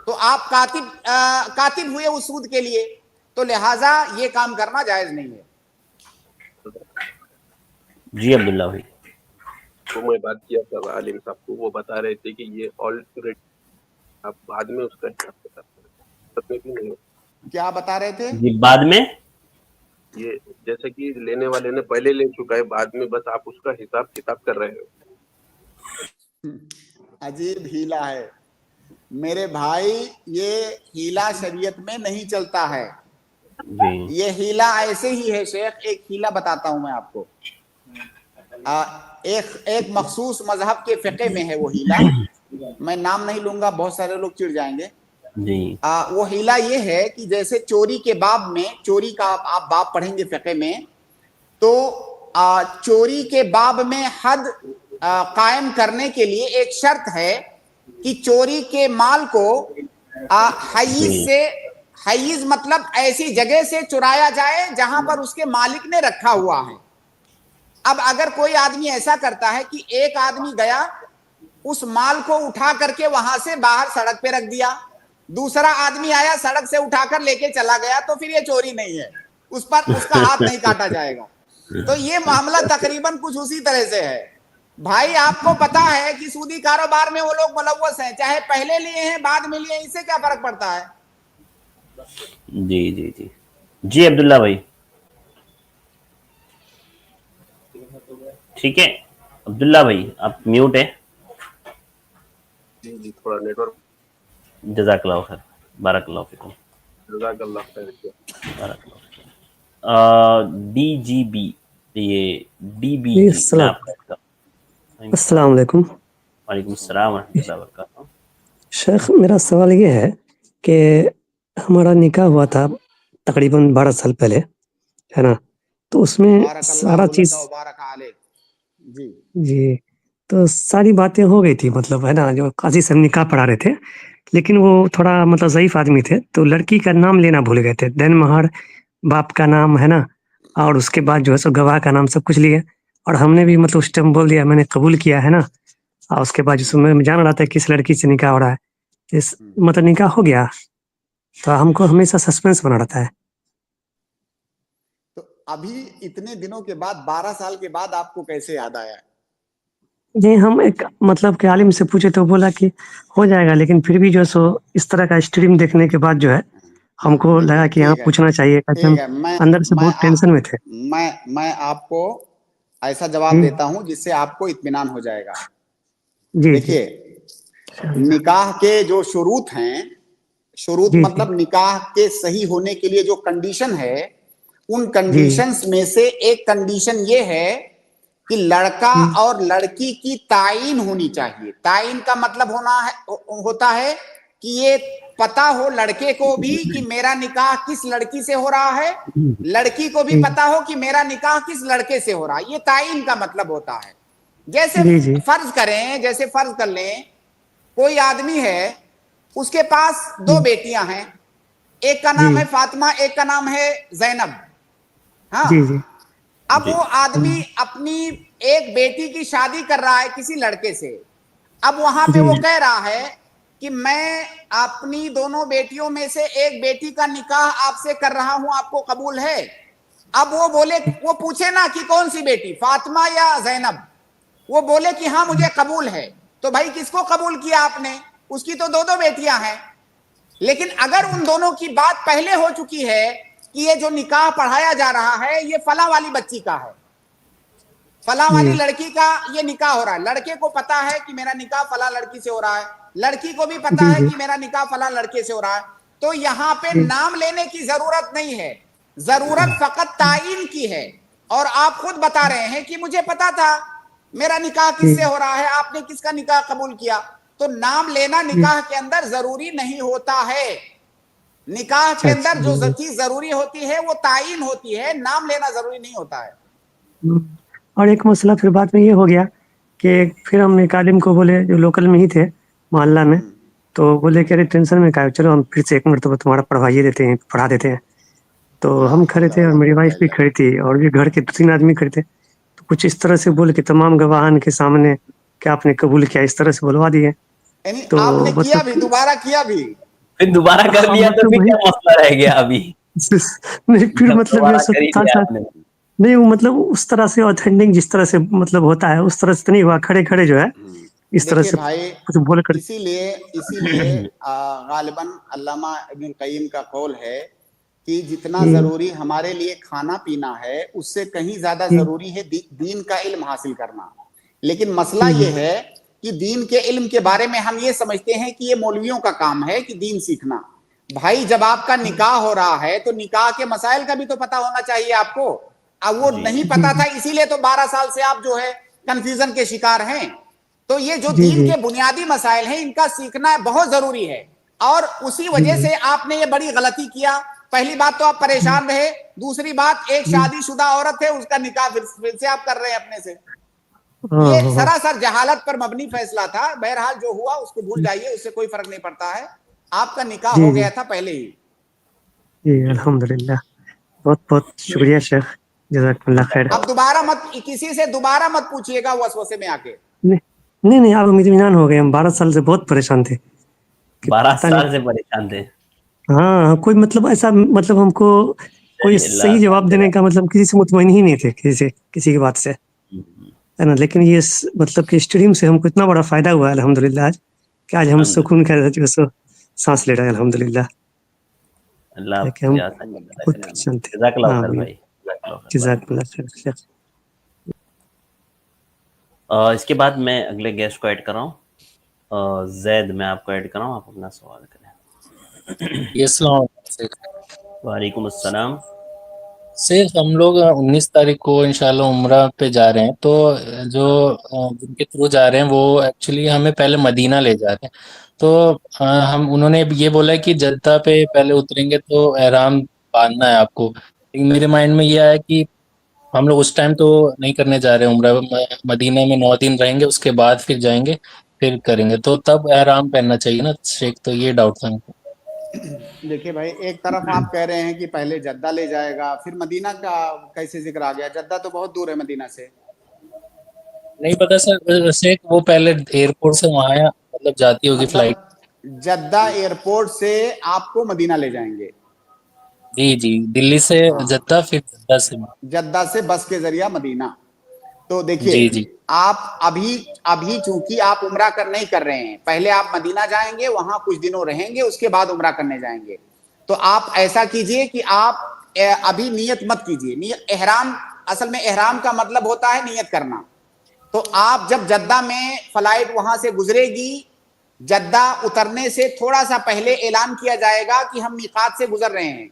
تو آپ کاتب ہوئے اس سود کے لیے, تو لہٰذا یہ کام کرنا جائز نہیں ہے. جی عبداللہ بھائی. تو میں بات کیا تھا عالم صاحب کو, وہ بتا رہے تھے کہ یہ آلریڈی آپ بعد میں اس کا حساب نہیں. کیا بتا رہے تھے؟ جی بعد میں, یہ جیسے کہ لینے والے نے پہلے لے چکا ہے, بعد میں بس آپ اس کا حساب کتاب کر رہے ہو. عجیب ہیلا ہے میرے بھائی, یہ ہیلا شریعت میں نہیں چلتا ہے. یہ ہیلا ایسے ہی ہے شیخ. ایک ہیلا بتاتا ہوں میں آپ کو, ایک مخصوص مذہب کے فقہ میں ہے وہ ہیلا, میں نام نہیں لوں گا, بہت سارے لوگ چڑ جائیں گے. وہ ہیلا یہ ہے کہ جیسے چوری کے باب میں, چوری کا آپ باب پڑھیں گے فقہ میں, تو چوری کے باب میں حد قائم کرنے کے لیے ایک شرط ہے کہ چوری کے مال کو حیز سے, حیز مطلب ایسی جگہ سے چرایا جائے جہاں پر اس کے مالک نے رکھا ہوا ہے. اب اگر کوئی آدمی ایسا کرتا ہے کہ ایک آدمی گیا اس مال کو اٹھا کر کے وہاں سے باہر سڑک پہ رکھ دیا, دوسرا آدمی آیا سڑک سے اٹھا کر لے کے چلا گیا, تو پھر یہ چوری نہیں ہے, اس پر اس کا ہاتھ نہیں کاٹا جائے گا. تو یہ معاملہ تقریباً کچھ اسی طرح سے ہے. بھائی آپ کو پتا ہے کہ سودی کاروبار میں وہ لوگ ملوث ہیں, چاہے پہلے لیے ہیں بعد میں لیے ہیں, اس سے کیا فرق پڑتا ہے؟ جی جی جی جی عبداللہ بھائی. ٹھیک ہے عبداللہ بھائی, آپ میوٹ ہے. جی تھوڑا نیٹ ورک. جزاک اللہ خیر, بارک اللہ فیکم. جزاک اللہ خیر. بارک اللہ فیکم. ڈی جی بی, یہ ڈی بی, السلام علیکم. وعلیکم السلام ورحمۃ اللہ وبرکاتہ. شیخ میرا سوال یہ ہے کہ ہمارا نکاح ہوا تھا تقریباً 12 سال پہلے, ہے نا, تو اس میں سارا چیز, جی तो सारी बातें हो गई थी, मतलब है ना, जो काज़ी साहब निकाह पढ़ा रहे थे, लेकिन वो थोड़ा मतलब ज़ईफ़ आदमी थे, तो लड़की का नाम लेना भूल गए थे। देन महर, बाप का नाम, है ना, और उसके बाद जो है सो गवाह का नाम सब कुछ लिए, और हमने भी मतलब उस टाइम बोल दिया, मैंने कबूल किया, है ना। और उसके बाद जिसमें मैं जान रहा था किस लड़की से निकाह हो रहा है, इस मतलब निकाह हो गया, तो हमको हमेशा सस्पेंस बना रहता है। तो अभी इतने दिनों के बाद, 12 साल के बाद आपको कैसे याद आया? जी, हम एक मतलब के आलिम से पूछे तो बोला कि हो जाएगा, लेकिन फिर भी जो है सो इस तरह का स्ट्रीम देखने के बाद जो है, हमको लगा कि हाँ, ठीक है, पूछना चाहिए, ताकि हम ठीक है। अंदर से बहुत टेंशन में थे। मैं आपको ऐसा जवाब जी, देता हूं जिससे आपको इत्मीनान हो जाएगा। जी, जी। देखिए, निकाह के जो शुरूत हैं, शुरूत जी, जी, मतलब निकाह के सही होने के लिए जो कंडीशन है, उन जी, कंडीशंस में से एक कंडीशन ये है कि लड़का हुँ, और लड़की की तायीन होनी चाहिए। तायीन का मतलब होता है कि ये पता हो लड़के को भी कि मेरा निकाह किस लड़की से हो रहा है, लड़की को भी जी, पता हो कि मेरा निकाह किस लड़के से हो रहा है। ये तायीन का मतलब होता है। जैसे जी, जी, जैसे फर्ज कर लें, कोई आदमी है, उसके पास 2 हुँ, बेटियां हैं, एक का नाम है जी, फातिमा, एक का नाम है जैनब। हाँ, जी, जी, अब जी वो आदमी हुँ, अपनी एक बेटी की शादी कर रहा है किसी लड़के से। अब वहां पे जी, वो कह रहा है कि मैं अपनी दोनों बेटियों में से एक बेटी का निकाह आपसे कर रहा हूं, आपको कबूल है? अब वो पूछे ना कि कौन सी बेटी, फातिमा या जैनब, वो बोले कि हाँ मुझे कबूल है, तो भाई किसको कबूल किया आपने? उसकी तो 2 बेटियां हैं। लेकिन अगर उन दोनों की बात पहले हो चुकी है कि ये जो निकाह पढ़ाया जा रहा है ये फला वाली बच्ची का है, फला वाली जी, लड़की का ये निकाह हो रहा है, लड़के को पता है कि मेरा निकाह फला लड़की से हो रहा है, लड़की को भी पता जी, है जी, कि मेरा निकाह फला लड़के से हो रहा है, तो यहां पे जी, नाम लेने की जरूरत नहीं है, जरूरत फकत तायीन की है। और आप खुद बता रहे हैं कि मुझे पता था मेरा निकाह किससे जी, हो रहा है, आपने किसका निकाह कबूल किया। तो नाम लेना जी, निकाह के अंदर जरूरी नहीं होता है। निकाह के अच्छा, अंदर अच्छा, जो जी, चीज जरूरी होती है वो तायीन होती है, नाम लेना जरूरी नहीं होता है। हुँ, और एक मसला फिर बाद में ये हो गया कि फिर हम एक आलिम को बोले, जो लोकल में ही थे, मोहल्ला में, तो बोले कि अरे टेंशन में काहे हो, चलो हम फिर से 1 मरतबा तुम्हारा पढ़वाइए देते हैं, पढ़ा देते हैं। तो ला हम खड़े हौला थे और वला मेरी कुव्वता वाइफ भी इल्ला खड़ी थी और भी घर के 2-3 आदमी खड़े थे। तो कुछ इस तरह से बोल के तमाम गवाहान के सामने कि आपने कबूल किया, इस तरह से बुलवा दिए। यानी आपने तो किया मतलब भी, दोबारा किया भी। फिर दोबारा कर हाँ, लिया तो मतलब फिर वही क्या मसला रह गया अभी? नहीं, फिर जब मतलब ये दोबारा सब कर ही लिया था आपने। नहीं, वो मतलब उस तरह से ऑथेंटिक जिस तरह से मतलब होता है, उस तरह से तो नहीं हुआ, खड़े-खड़े जो है, इस तरह देखिए से भाई, कुछ बोल कर इसीलिए इसीलिए गालिबन अल्लामा इब्नुल कय्यिम का कौल है कि जितना जी, जरूरी हमारे लिए खाना पीना है, उससे कहीं ज्यादा जी, जरूरी है दीन का इल्म हासिल करना। लेकिन मसला जी, ये जी, है कि दीन के इल्म के बारे में हम ये समझते हैं कि ये मौलवियों का काम है कि दीन सीखना। भाई जब आपका निकाह हो रहा है तो निकाह के मसाइल का भी तो पता होना चाहिए आपको। अब वो जी नहीं जी, पता था, इसीलिए तो 12 साल से आप जो है कंफ्यूजन के शिकार हैं। तो ये जो जी, दीन जी, के बुनियादी मसाइल हैं इनका सीखना बहुत जरूरी है। और उसी जी, वजह जी, से आपने ये बड़ी गलती किया। पहली बात तो आप जी, परेशान रहे, दूसरी बात एक जी, शादीशुदा औरत है उसका निकाह फिर से आप कर रहे हैं अपने से। हाँ, ये हाँ, हाँ, सरासर जहालत पर मबनी फैसला था। बहरहाल जो हुआ उसको भूल जाइए, उससे कोई फर्क नहीं पड़ता है। आपका निकाह जी, हो जी, गया था पहले ही। जी, अल्हम्दुलिल्लाह। बहुत-बहुत शुक्रिया शेख, जज़ाकल्लाह खैर। अब दोबारा मत, किसी से दोबारा मत पूछिएगा वसवसे में आके। नहीं, नहीं, नहीं, अब हम इत्मीनान हो गए, हम 12 साल से बहुत परेशान थे कि 12 पता नहीं साल से परेशान थे। हाँ, कोई मतलब ऐसा मतलब हमको कोई चलिए अल्लाह सही आसान जवाब देने करेगा। का मतलब किसी से मुतमईन ही नहीं थे, किसी की बात से, है ना? लेकिन ये मतलब कि स्ट्रीम से हमको इतना बड़ा फ़ायदा हुआ है अल्हम्दुलिल्लाह आज, कि आज हम अल्हम्दुलिल्लाह, सुकून के जो सो साँस ले रहे हैं अल्हम्दुलिल्लाह, अल्लाह है कि आपकी हम आसानी पैदा बहुत करे। परेशान थे। जज़ाकल्लाह हाँ, खैर आमीन। भाई, जज़ाकल्लाह खैर भाई। जज़ाकल्लाह खैर शेख। इसके बाद मैं अगले गेस्ट को ऐड कर रहा हूँ। ज़ैद, मैं आपको ऐड कर रहा हूँ, आप अपना सवाल करें। ये अस्सलाम वालेकुम शेख। वालेकुम अस्सलाम। शेख हम लोग 19 तारीख को इंशाल्लाह उम्रा पे जा रहे हैं, तो जो जिनके थ्रू जा रहे हैं वो एक्चुअली हमें पहले मदीना ले जा रहे हैं। तो हम उन्होंने ये बोला है कि जद्दा पे पहले उतरेंगे तो एहराम बांधना है आपको। लेकिन मेरे माइंड में ये आया कि हम लोग उस टाइम तो नहीं करने जा रहे उम्रा, मदीना में 9 दिन रहेंगे, उसके बाद फिर जाएंगे, फिर करेंगे, तो तब एहराम पहनना चाहिए ना शेख? तो ये डाउट था हमको। देखिए भाई, एक तरफ आप कह रहे हैं कि पहले जद्दा ले जाएगा, फिर मदीना का कैसे जिक्र आ गया? जद्दा तो बहुत दूर है मदीना से। नहीं पता सर शेख, वो पहले एयरपोर्ट से वहां आया, मतलब जाती होगी फ्लाइट। मतलब जद्दा एयरपोर्ट से आपको मदीना ले जाएंगे? जी जी, दिल्ली से हाँ, जद्दा, फिर जद्दा से बस के जरिया मदीना। तो देखिए, जी जी आप अभी चूंकि आप उम्रा नहीं कर रहे हैं, पहले आप मदीना जाएंगे, वहां कुछ दिनों रहेंगे, उसके बाद उम्रा करने जाएंगे। तो आप ऐसा कीजिए कि आप अभी नियत मत कीजिए। एहराम, असल में एहराम का मतलब होता है नियत करना। तो आप जब जद्दा में फ्लाइट वहां से गुजरेगी, जद्दा उतरने से थोड़ा सा पहले ऐलान किया जाएगा कि हम मीकात से गुजर रहे हैं,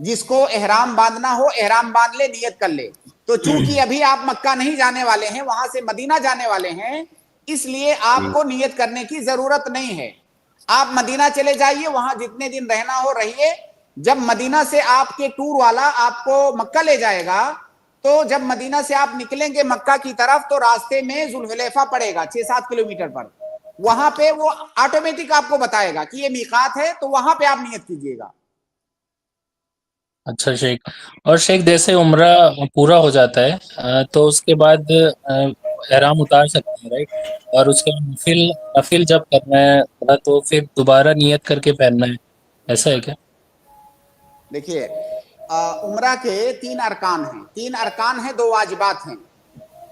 जिसको एहराम बांधना हो एहराम बांध ले, नियत कर ले। तो चूंकि अभी आप मक्का नहीं जाने वाले हैं, वहां से मदीना जाने वाले हैं, इसलिए आपको नियत करने की जरूरत नहीं है। आप मदीना चले जाइए, वहां जितने दिन रहना हो रहिए। जब मदीना से आपके टूर वाला आपको मक्का ले जाएगा, तो जब मदीना से आप निकलेंगे मक्का की तरफ, तो रास्ते में जुल्हुलैफा पड़ेगा 6-7 किलोमीटर पर। वहां पे वो ऑटोमेटिक आपको बताएगा कि ये मीकात है, तो वहां पे आप नियत कीजिएगा। अच्छा शेख। और शेख जैसे उम्रा पूरा हो जाता है तो उसके बाद एहराम उतार सकते हैं, राइट? और उसके बाद नफिल जब करना है तो फिर दोबारा नियत करके पहनना है, ऐसा है क्या? देखिए, उम्रा के 3 अरकान हैं। 3 अरकान हैं, 2 वाजिबात हैं।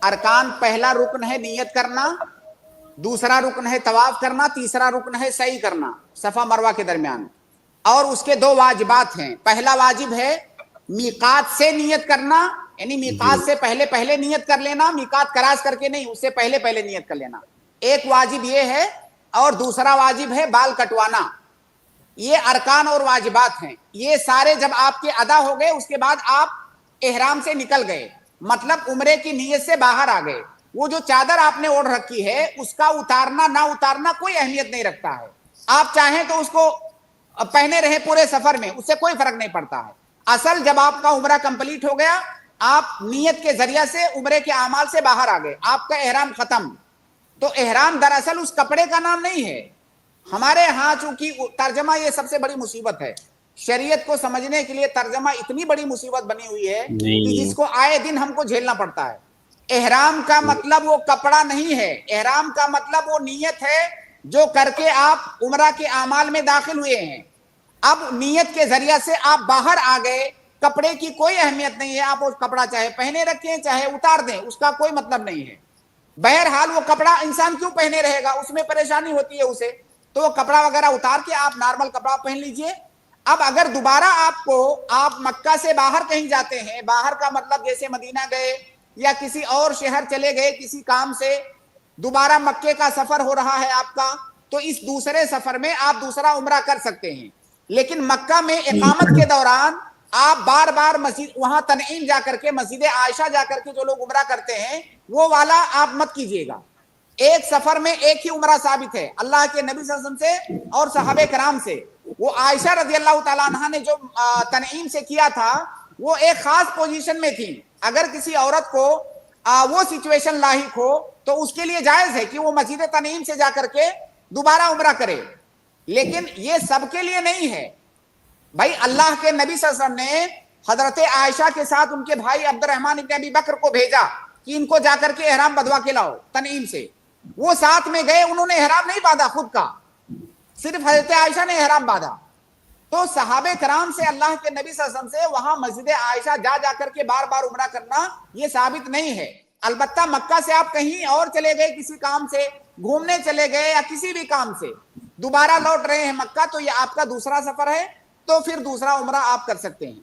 अरकान, पहला रुकन है नियत करना, दूसरा रुकन है तवाफ करना, तीसरा रुकन है सई करना सफा मरवा के दरमियान। और उसके 2 वाजिबात हैं। पहला वाजिब है मीकात से नियत करना, यानी मीकात से पहले पहले नियत कर लेना, मीकात क्रॉस करके नहीं, उससे पहले पहले नियत कर लेना। एक वाजिब ये है, और दूसरा वाजिब है बाल कटवाना। ये अरकान और वाजिबात हैं। ये सारे जब आपके अदा हो गए, उसके बाद आप एहराम से निकल गए, मतलब उम्रे की नीयत से बाहर आ गए। वो जो चादर आपने ओढ़ रखी है, उसका उतारना ना उतारना कोई अहमियत नहीं रखता है। आप चाहें तो उसको पहने रहे पूरे सफर में, उससे कोई फर्क नहीं पड़ता है। असल जब आपका उम्रा कंप्लीट हो गया, आप नियत के जरिया से उम्रे के अमाल से बाहर आ गए, आपका एहराम खत्म। तो एहराम दरअसल उस कपड़े का नाम नहीं है। हमारे यहाँ चूंकि तर्जमा ये सबसे बड़ी मुसीबत है, शरीयत को समझने के लिए तर्जमा इतनी बड़ी मुसीबत बनी हुई है कि जिसको आए दिन हमको झेलना पड़ता है। एहराम का मतलब वो कपड़ा नहीं है, एहराम का मतलब वो नियत है जो करके आप उम्रा के आमाल में दाखिल हुए हैं। अब नियत के जरिया से आप बाहर आ गए, कपड़े की कोई अहमियत नहीं है। आप वो कपड़ा चाहे पहने रखें चाहे उतार दें, उसका कोई मतलब नहीं है। बहरहाल वो कपड़ा इंसान क्यों पहने रहेगा, उसमें परेशानी होती है उसे, तो वो कपड़ा वगैरह उतार के आप नॉर्मल कपड़ा पहन लीजिए। अब अगर दोबारा आप मक्का से बाहर कहीं जाते हैं, बाहर का मतलब जैसे मदीना गए या किसी और शहर चले गए किसी काम से, दोबारा मक्के का सफर हो रहा है आपका, तो इस दूसरे सफर में आप दूसरा उम्रा कर सकते हैं। लेकिन मक्का में इकामत के दौरान आप बार बार मस्जिद, वहां तनईम जाकर के, मस्जिद आयशा जाकर के जो लोग उम्रा करते हैं, वो वाला आप मत कीजिएगा। एक सफर में एक ही उम्रा साबित है अल्लाह के नबी सल्लल्लाहु अलैहि वसल्लम से और सहाबे कराम से। वो आयशा रजी अल्लाह तआला अन्हा ने जो तनईम से किया था, वो एक खास पोजीशन में थी। अगर किसी औरत को वो सिचुएशन लाहिक हो तो उसके लिए जायज है कि वो मस्जिद तनईम से जाकर के दोबारा उम्रा करे, लेकिन ये सबके लिए नहीं है। भाई अल्लाह के नबी सल्लल्लाहु अलैहि वसल्लम ने हजरत आयशा के साथ उनके भाई अब्दुर्रहमान इब्न अबी बकर को भेजा कि इनको जाकर के एहराम बंधवा के लाओ तनईम से। वो साथ में गए, उन्होंने एहराम नहीं बांधा खुद का, सिर्फ हजरत आयशा ने एहराम बांधा। तो सहाबे कराम से अल्लाह के नबी सल्लल्लाहु अलैहि वसल्लम से वहां मस्जिद आयशा जा करके बार बार उम्रा करना ये साबित नहीं है। अलबत्ता मक्का से आप कहीं और चले गए, किसी काम से घूमने चले गए या किसी भी काम से दोबारा लौट रहे हैं मक्का, तो ये आपका दूसरा सफर है, तो फिर दूसरा उम्रा आप कर सकते हैं।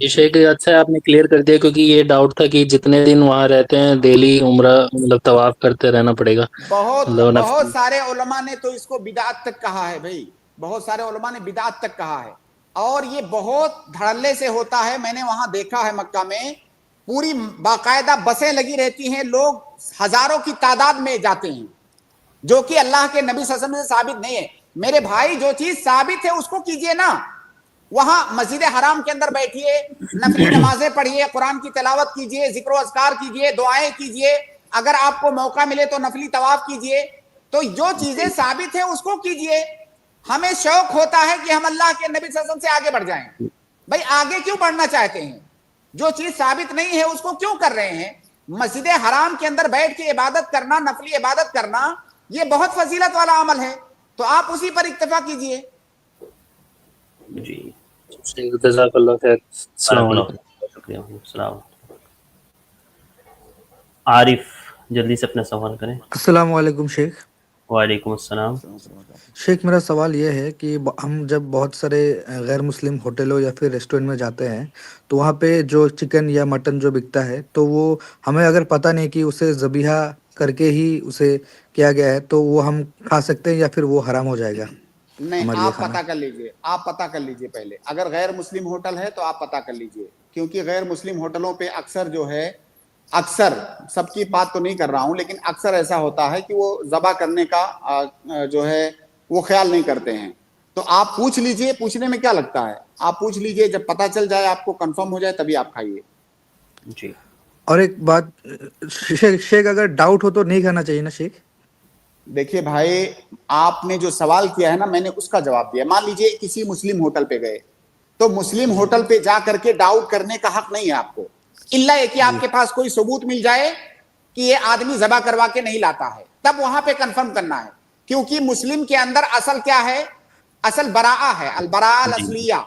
ये शेख अच्छा आपने क्लियर कर दिया, क्योंकि ये डाउट था कि जितने दिन वहां रहते हैं डेली उम्रा मतलब तवाफ करते रहना पड़ेगा। बहुत सारे उलमा ने तो इसको बिदात तक कहा है भाई, बहुत सारे उलमा ने बिदात तक कहा है, और ये बहुत धड़ल्ले से होता है। मैंने वहां देखा है मक्का में पूरी बाकायदा बसें लगी रहती हैं, लोग हजारों की तादाद में जाते हैं, जो कि अल्लाह के नबी सल्लल्लाहु अलैहि वसल्लम से साबित नहीं है। मेरे भाई, जो चीज साबित है उसको कीजिए ना, वहां मस्जिद हराम के अंदर बैठिए, नफली नमाजें पढ़िए, कुरान की तिलावत कीजिए, जिक्र अज़कार कीजिए, दुआएं कीजिए, अगर आपको मौका मिले तो नफली तवाफ कीजिए। तो जो चीजें साबित है उसको कीजिए। हमें शौक होता है कि हम अल्लाह के नबी सल्लल्लाहु अलैहि वसल्लम से आगे बढ़ जाएं। भाई आगे क्यों बढ़ना चाहते हैं? जो चीज साबित नहीं है उसको क्यों कर रहे हैं? मस्जिद हराम के अंदर बैठ के इबादत करना, नफली इबादत करना, ये बहुत फजीलत वाला अमल है, तो आप उसी पर इक्तफा कीजिए। जी जज़ाकल्लाह खैर। अस्सलाम वालेकुम। शुक्रिया। अस्सलाम। आरिफ जल्दी से अपना सवाल करें। अस्सलाम वालेकुम शेख। वालेकुम अस्सलाम। शेख मेरा सवाल ये है कि हम जब बहुत सारे गैर मुस्लिम होटलों या फिर रेस्टोरेंट में जाते हैं तो वहाँ पे जो चिकन या मटन जो बिकता है तो वो हमें अगर पता नहीं कि उसे ज़बीहा करके ही उसे किया गया है तो वो हम खा सकते हैं या फिर वो हराम हो जाएगा? नहीं, हमारे लिए आप खाना। पता कर लीजिए, आप पता कर लीजिए पहले। अगर गैर मुस्लिम होटल है तो आप पता कर लीजिए, क्योंकि गैर मुस्लिम होटलों पे अक्सर जो है, अक्सर सबकी बात तो नहीं कर रहा हूं, लेकिन अक्सर ऐसा होता है कि वो ज़बा करने का जो है वो ख्याल नहीं करते हैं। तो आप पूछ लीजिए, पूछने में क्या लगता है, आप पूछ लीजिए, जब पता चल जाए, आपको कंफर्म हो जाए, तभी आप खाइए। जी। और एक बात शेख अगर डाउट हो तो नहीं खाना चाहिए ना शेख? देखिए भाई, आपने जो सवाल किया है ना, मैंने उसका जवाब दिया। मान लीजिए किसी मुस्लिम होटल पे गए, तो मुस्लिम होटल पे जा करके डाउट करने का हक नहीं है आपको, इल्ला ये कि आपके पास कोई सबूत मिल जाए कि ये आदमी ज़बा करवा के नहीं लाता है, तब वहां पे कंफर्म करना है। क्योंकि मुस्लिम के अंदर असल क्या है? असल बराआ है, अल बराआ अल असलिया।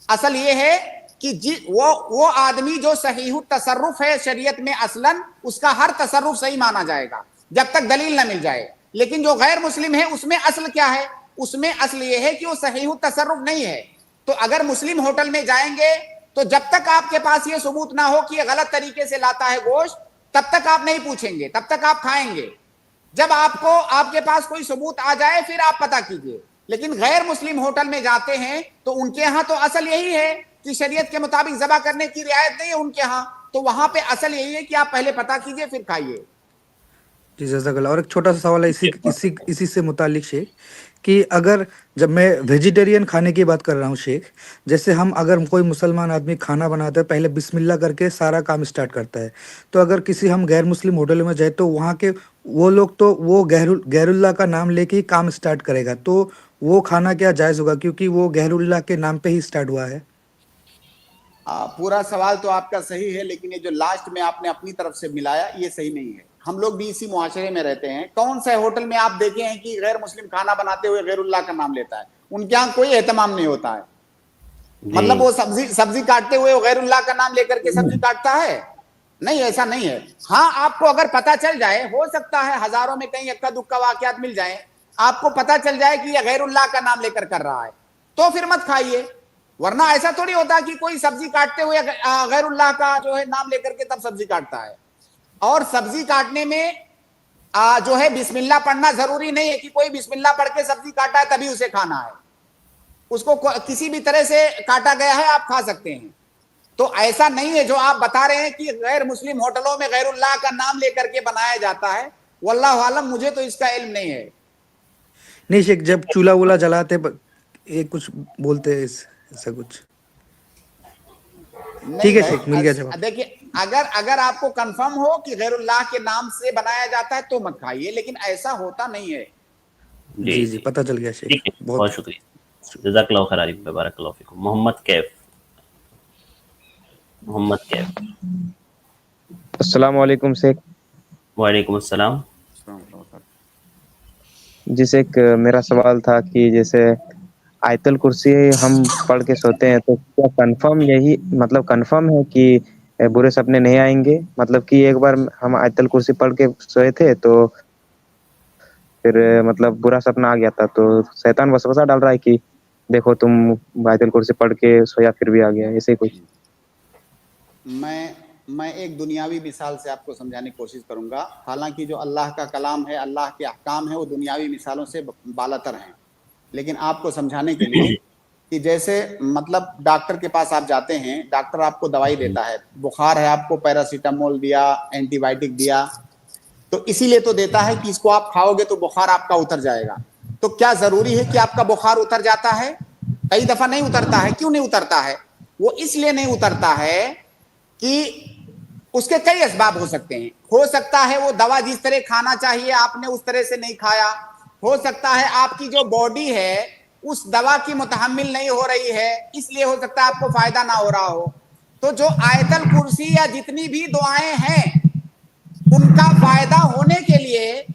असल ये है कि वो आदमी जो सहीहु तसर्रुफ है शरीयत में, असलन उसका हर तसर्रुफ सही माना जाएगा जब तक दलील ना मिल जाए। लेकिन जो गैर मुस्लिम है उसमें असल क्या है? उसमें असल ये है कि वो सहीहु तसर्रुफ नहीं है। तो अगर मुस्लिम होटल में जाएंगे तो जब तक आपके पास ये सबूत ना हो कि ये गलत तरीके से लाता है गोश्त, तब तक आप नहीं पूछेंगे, तब तक आप खाएंगे। जब आपके पास कोई सबूत आ जाए फिर आप पता कीजिए। लेकिन गैर मुस्लिम होटल में जाते हैं तो उनके यहाँ तो असल यही है कि शरीयत के मुताबिक ज़बा करने की रियायत नहीं है उनके यहाँ, तो वहां पे असल यही है कि आप पहले पता कीजिए फिर खाइए। जी जज़ाकल्लाह। और एक छोटा सा सवाल है इसी से मुतालिक शेख, कि अगर जब मैं वेजिटेरियन खाने की बात कर रहा हूँ शेख, जैसे हम अगर कोई मुसलमान आदमी खाना बनाता है पहले बिस्मिल्लाह करके सारा काम स्टार्ट करता है, तो अगर किसी हम गैर मुस्लिम होटल में जाए तो वहाँ के वो लोग तो वो गैरुल्लाह का नाम लेके ही काम स्टार्ट करेगा, तो वो खाना क्या जायज़ होगा क्योंकि वो गैरुल्लाह के नाम पे ही स्टार्ट हुआ है? पूरा सवाल तो आपका सही है, लेकिन ये जो लास्ट में आपने अपनी तरफ से मिलाया ये सही नहीं है। हम लोग भी इसी मुआशरे में रहते हैं। कौन से होटल में आप देखे हैं कि गैर मुस्लिम खाना बनाते हुए गैरुल्लाह का नाम लेता है? उनके यहाँ कोई एहतमाम नहीं होता है। मतलब वो सब्जी काटते हुए वो गैरुल्लाह का नाम लेकर के सब्जी काटता है? नहीं, ऐसा नहीं है। हाँ, आपको अगर पता चल जाए, हो सकता है हजारों में कहीं इक्का दुक्का वाकयात मिल जाए, आपको पता चल जाए कि ये गैरुल्लाह का नाम लेकर कर रहा है, तो फिर मत खाइए। वरना ऐसा थोड़ी होता कि कोई सब्जी काटते हुए गैरुल्लाह का जो है नाम लेकर के तब सब्जी काटता है। और सब्जी काटने में जो है बिस्मिल्लाह पढ़ना जरूरी नहीं है कि कोई बिस्मिल्लाह पढ़ के सब्जी काटा है तभी उसे खाना है। उसको किसी भी तरह से काटा गया है, आप खा सकते हैं। तो ऐसा नहीं है जो आप बता रहे हैं कि गैर मुस्लिम होटलों में गैरुल्लाह का नाम लेकर के बनाया जाता है। वल्लाहु आलम, मुझे तो इसका इल्म नहीं है। नहीं शेख, जब चूल्हा वूल्हा जलाते ये कुछ बोलते हैं ऐसा कुछ? ठीक है शेख, मिल गया जवाब। देखिए, अगर आपको कंफर्म हो कि गैरुल्लाह के नाम से बनाया जाता है तो मत खाइए, लेकिन ऐसा होता नहीं है। जी, पता चल गया शेख। बहुत शुक्रिया। जज़ाकल्लाह खैर आरिफ, बारकल्लाहु फीकुम। मोहम्मद कैफ। अस्सलाम वालेकुम शेख। वालेकुम अस्सलाम। जी शेख, मेरा सवाल था कि जैसे आयतुल कुर्सी हम पढ़ के सोते हैं तो क्या कंफर्म यही मतलब कंफर्म है कि बुरे सपने नहीं आएंगे? मतलब कि एक बार हम आयतुल कुर्सी पढ़ के सोए थे तो फिर मतलब बुरा सपना आ गया था, तो शैतान वसवसा डाल रहा है कि देखो तुम आयतुल कुर्सी पढ़ के सोया फिर भी आ गया, ऐसे कुछ। मैं एक दुनियावी मिसाल से आपको समझाने की कोशिश करूंगा। हालांकि जो अल्लाह का कलाम है, अल्लाह के अहकाम है, वो दुनियावी मिसालों से बालातर हैं, लेकिन आपको समझाने के लिए कि जैसे मतलब डॉक्टर के पास आप जाते हैं, डॉक्टर आपको दवाई देता है, बुखार है आपको पैरासीटामोल दिया, एंटीबायोटिक दिया, तो इसीलिए तो देता है कि इसको आप खाओगे तो बुखार आपका उतर जाएगा। तो क्या जरूरी है कि आपका बुखार उतर जाता है? कई दफा नहीं उतरता है। क्यों नहीं उतरता है? वो इसलिए नहीं उतरता है कि उसके कई असबाब हो सकते हैं। हो सकता है वो दवा जिस तरह खाना चाहिए आपने उस तरह से नहीं खाया, हो सकता है आपकी जो बॉडी है उस दवा की मुतहम्मिल नहीं हो रही है, इसलिए हो सकता है आपको फायदा ना हो रहा हो। तो जो आयतल कुर्सी या जितनी भी दुआएं हैं उनका फायदा होने के लिए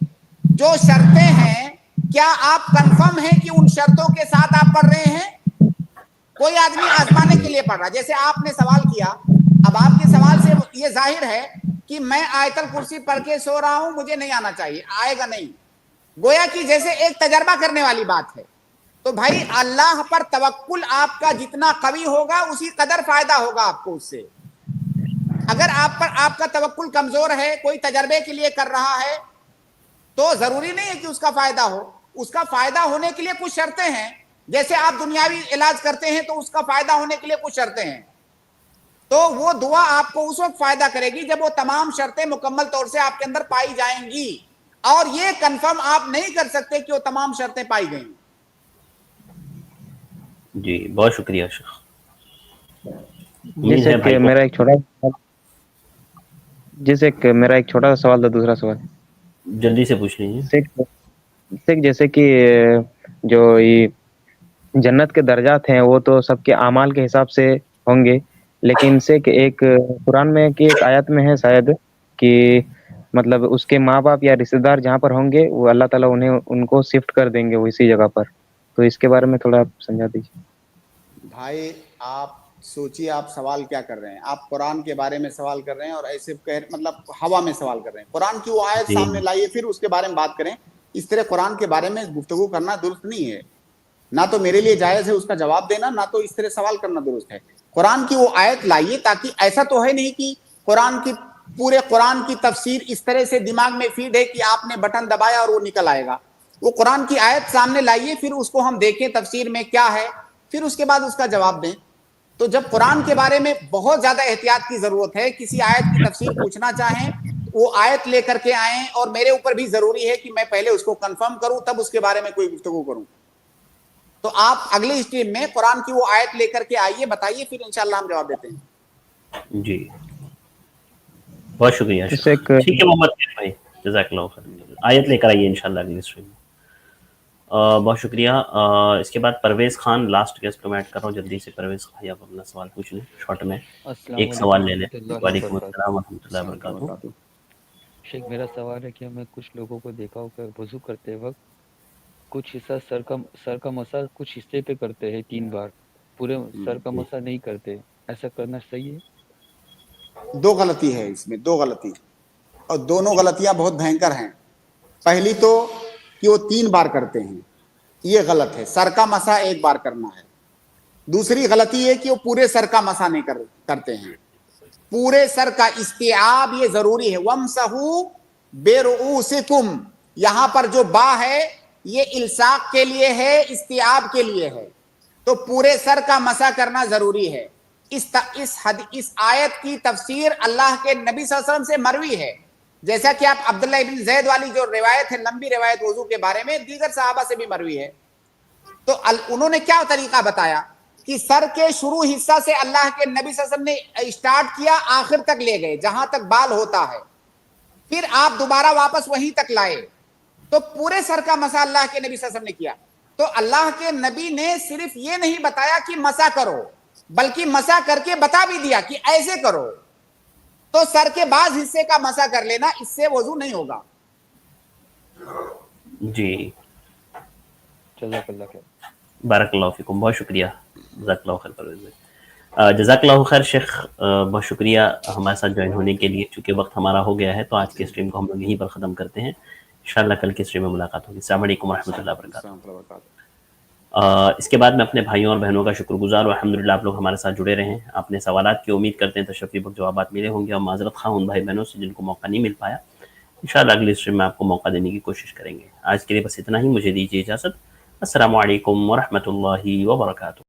जो शर्तें हैं, क्या आप कंफर्म हैं कि उन शर्तों के साथ आप पढ़ रहे हैं? कोई आदमी आजमाने के लिए पढ़ रहा है, जैसे आपने सवाल किया, अब आपके सवाल से ये जाहिर है कि मैं आयतल कुर्सी पढ़ के सो रहा हूं, मुझे नहीं आना चाहिए, आएगा नहीं। गोया कि जैसे एक तजर्बा करने वाली बात है। तो भाई अल्लाह पर तवक्कुल आपका जितना कवी होगा उसी कदर फायदा होगा आपको उससे। अगर आप पर आपका तवक्कुल कमजोर है, कोई तजर्बे के लिए कर रहा है, तो जरूरी नहीं है कि उसका फायदा हो। उसका फायदा होने के लिए कुछ शर्तें हैं। जैसे आप दुनियावी इलाज करते हैं तो उसका फायदा होने के लिए कुछ शर्तें हैं। तो वो दुआ आपको उस वक्त फायदा करेगी जब वो तमाम शर्तें मुकम्मल तौर से आपके अंदर पाई जाएंगी, और ये कंफर्म आप नहीं कर सकते कि वो तमाम शर्तें पाई गई। जी बहुत शुक्रिया शेख। जैसे कि मेरा एक छोटा सा सवाल था, दूसरा सवाल जल्दी से पूछ लीजिए। शेख जैसे कि जो ये जन्नत के दर्जात हैं वो तो सबके आमाल के हिसाब से होंगे, लेकिन से कि एक कुरान में की एक आयत में है शायद कि मतलब उसके माँ बाप या रिश्तेदार जहाँ पर होंगे वो अल्लाह ताला उन्हें उनको शिफ्ट कर देंगे वो इसी जगह पर। तो इसके बारे में थोड़ा आप समझा दीजिए। भाई आप सोचिए आप सवाल क्या कर रहे हैं। आप कुरान के बारे में सवाल कर रहे हैं और ऐसे मतलब हवा में सवाल कर रहे हैं। कुरान की वो आयत सामने लाइए फिर उसके बारे में बात करें। इस तरह कुरान के बारे में गुफ्तगू करना दुरुस्त नहीं है। ना तो मेरे लिए जायज है उसका जवाब देना, ना तो इस तरह सवाल करना दुरुस्त है। कुरान की वो आयत लाइए, ताकि ऐसा तो है नहीं कि पूरे कुरान की तफसीर इस तरह से दिमाग में फीड है कि आपने बटन दबाया और वो निकल आएगा। वो कुरान की आयत सामने लाइए, फिर उसको हम देखें तफसीर में क्या है, फिर उसके बाद उसका जवाब दें। तो जब कुरान के बारे में बहुत ज्यादा एहतियात की जरूरत है, किसी आयत की तफसीर पूछना चाहें वो आयत लेकर के आए, और मेरे ऊपर भी जरूरी है कि मैं पहले उसको कंफर्म करूं तब उसके बारे में कोई गुफ्तगू करूं। तो आप अगले स्ट्रीम में कुरान की वो आयत लेकर के आइए, बताइए, फिर इंशाल्लाह हम जवाब देते हैं। जी बहुत शुक्रिया। ठीक है मोहम्मद भाई, जज़ाकल्लाह खैर। आयत लेकर आइए इंशाल्लाह अगली स्ट्रीम में। बहुत शुक्रिया। इसके बाद परवेज़ खान लास्ट गेस्ट को मैं ऐड कर रहा हूँ। जल्दी से परवेज़ भाई आप अपना सवाल पूछ लें, शॉर्ट में एक सवाल ले लें। वालेकुम अस्सलाम व रहमतुल्लाहि व बरकातहू। शेख मेरा सवाल है कि मैं कुछ लोगों को देखा हो कि वजू करते वक्त कुछ हिस्सा सर का मसा कुछ हिस्से पे करते हैं 3 बार, पूरे सर का मसा नहीं करते। ऐसा करना सही है? दो गलती है इसमें, दो गलती, और दोनों गलतियां बहुत भयंकर हैं। पहली तो कि वो 3 बार करते हैं, ये गलत है। सर का मसा 1 बार करना है। दूसरी गलती है कि वो पूरे सर का मसा नहीं करते हैं। पूरे सर का इस्तिआब ये जरूरी है। वमसहू बिरुऊसिकुम, यहां पर जो बा है ये इल्साक के लिए है, इस्तिआब के लिए है। तो पूरे सर का मसा करना जरूरी है। इस आयत की तफसीर अल्लाह के नबी सल्लल्लाहु अलैहि वसल्लम से मरवी है। जैसा कि आप अब्दुल्लाह इब्न ज़ैद वाली जो रिवायत है, लंबी रिवायत वजू के बारे में, दीगर सहाबा से भी मरवी है। तो उन्होंने क्या तरीका बताया कि सर के शुरू हिस्सा से अल्लाह के नबी सल्लल्लाहु अलैहि वसल्लम ने स्टार्ट किया, आखिर तक ले गए जहां तक बाल होता है, फिर आप दोबारा वापस वहीं तक लाए। तो पूरे सर का मसा अल्लाह के नबी सल्लल्लाहु अलैहि वसल्लम ने किया। तो अल्लाह के नबी ने सिर्फ ये नहीं बताया कि मसा करो, बल्कि मसा करके बता भी दिया कि ऐसे करो। तो सर के बाज हिस्से का मसा कर लेना, इससे वजू नहीं होगा। जी बारकल्लाहु फीकुम, बहुत शुक्रिया। जज़ाकल्लाहु खैर परवेज़ भाई। जज़ाकल्लाहु खैर शेख, बहुत शुक्रिया हमारे साथ ज्वाइन होने के लिए। चूँकि वक्त हमारा हो गया है तो आज के स्ट्रीम को हम लोग यहीं पर ख़त्म करते हैं। इंशाअल्लाह कल के स्ट्रीम में मुलाकात होगी। अस्सलामु अलैकुम व रहमतुल्लाहि व बरकातहू। इसके बाद मैं अपने भाइयों और बहनों का शुक्रगुजार हूँ। अल्हम्दुलिल्लाह आप लोग हमारे साथ जुड़े रहे हैं। अपने सवालात की उम्मीद करते हैं तशफ़ी बख्श जवाबात मिले होंगे, और माज़रत ख़्वाह उन भाई बहनों से जिनको मौका नहीं मिल पाया। इंशाअल्लाह अगली स्ट्रीम में आपको मौका देने की कोशिश करेंगे। आज के लिए बस इतना ही, मुझे दीजिए इजाज़त। अस्सलामु अलैकुम व रहमतुल्लाहि व बरकातहू।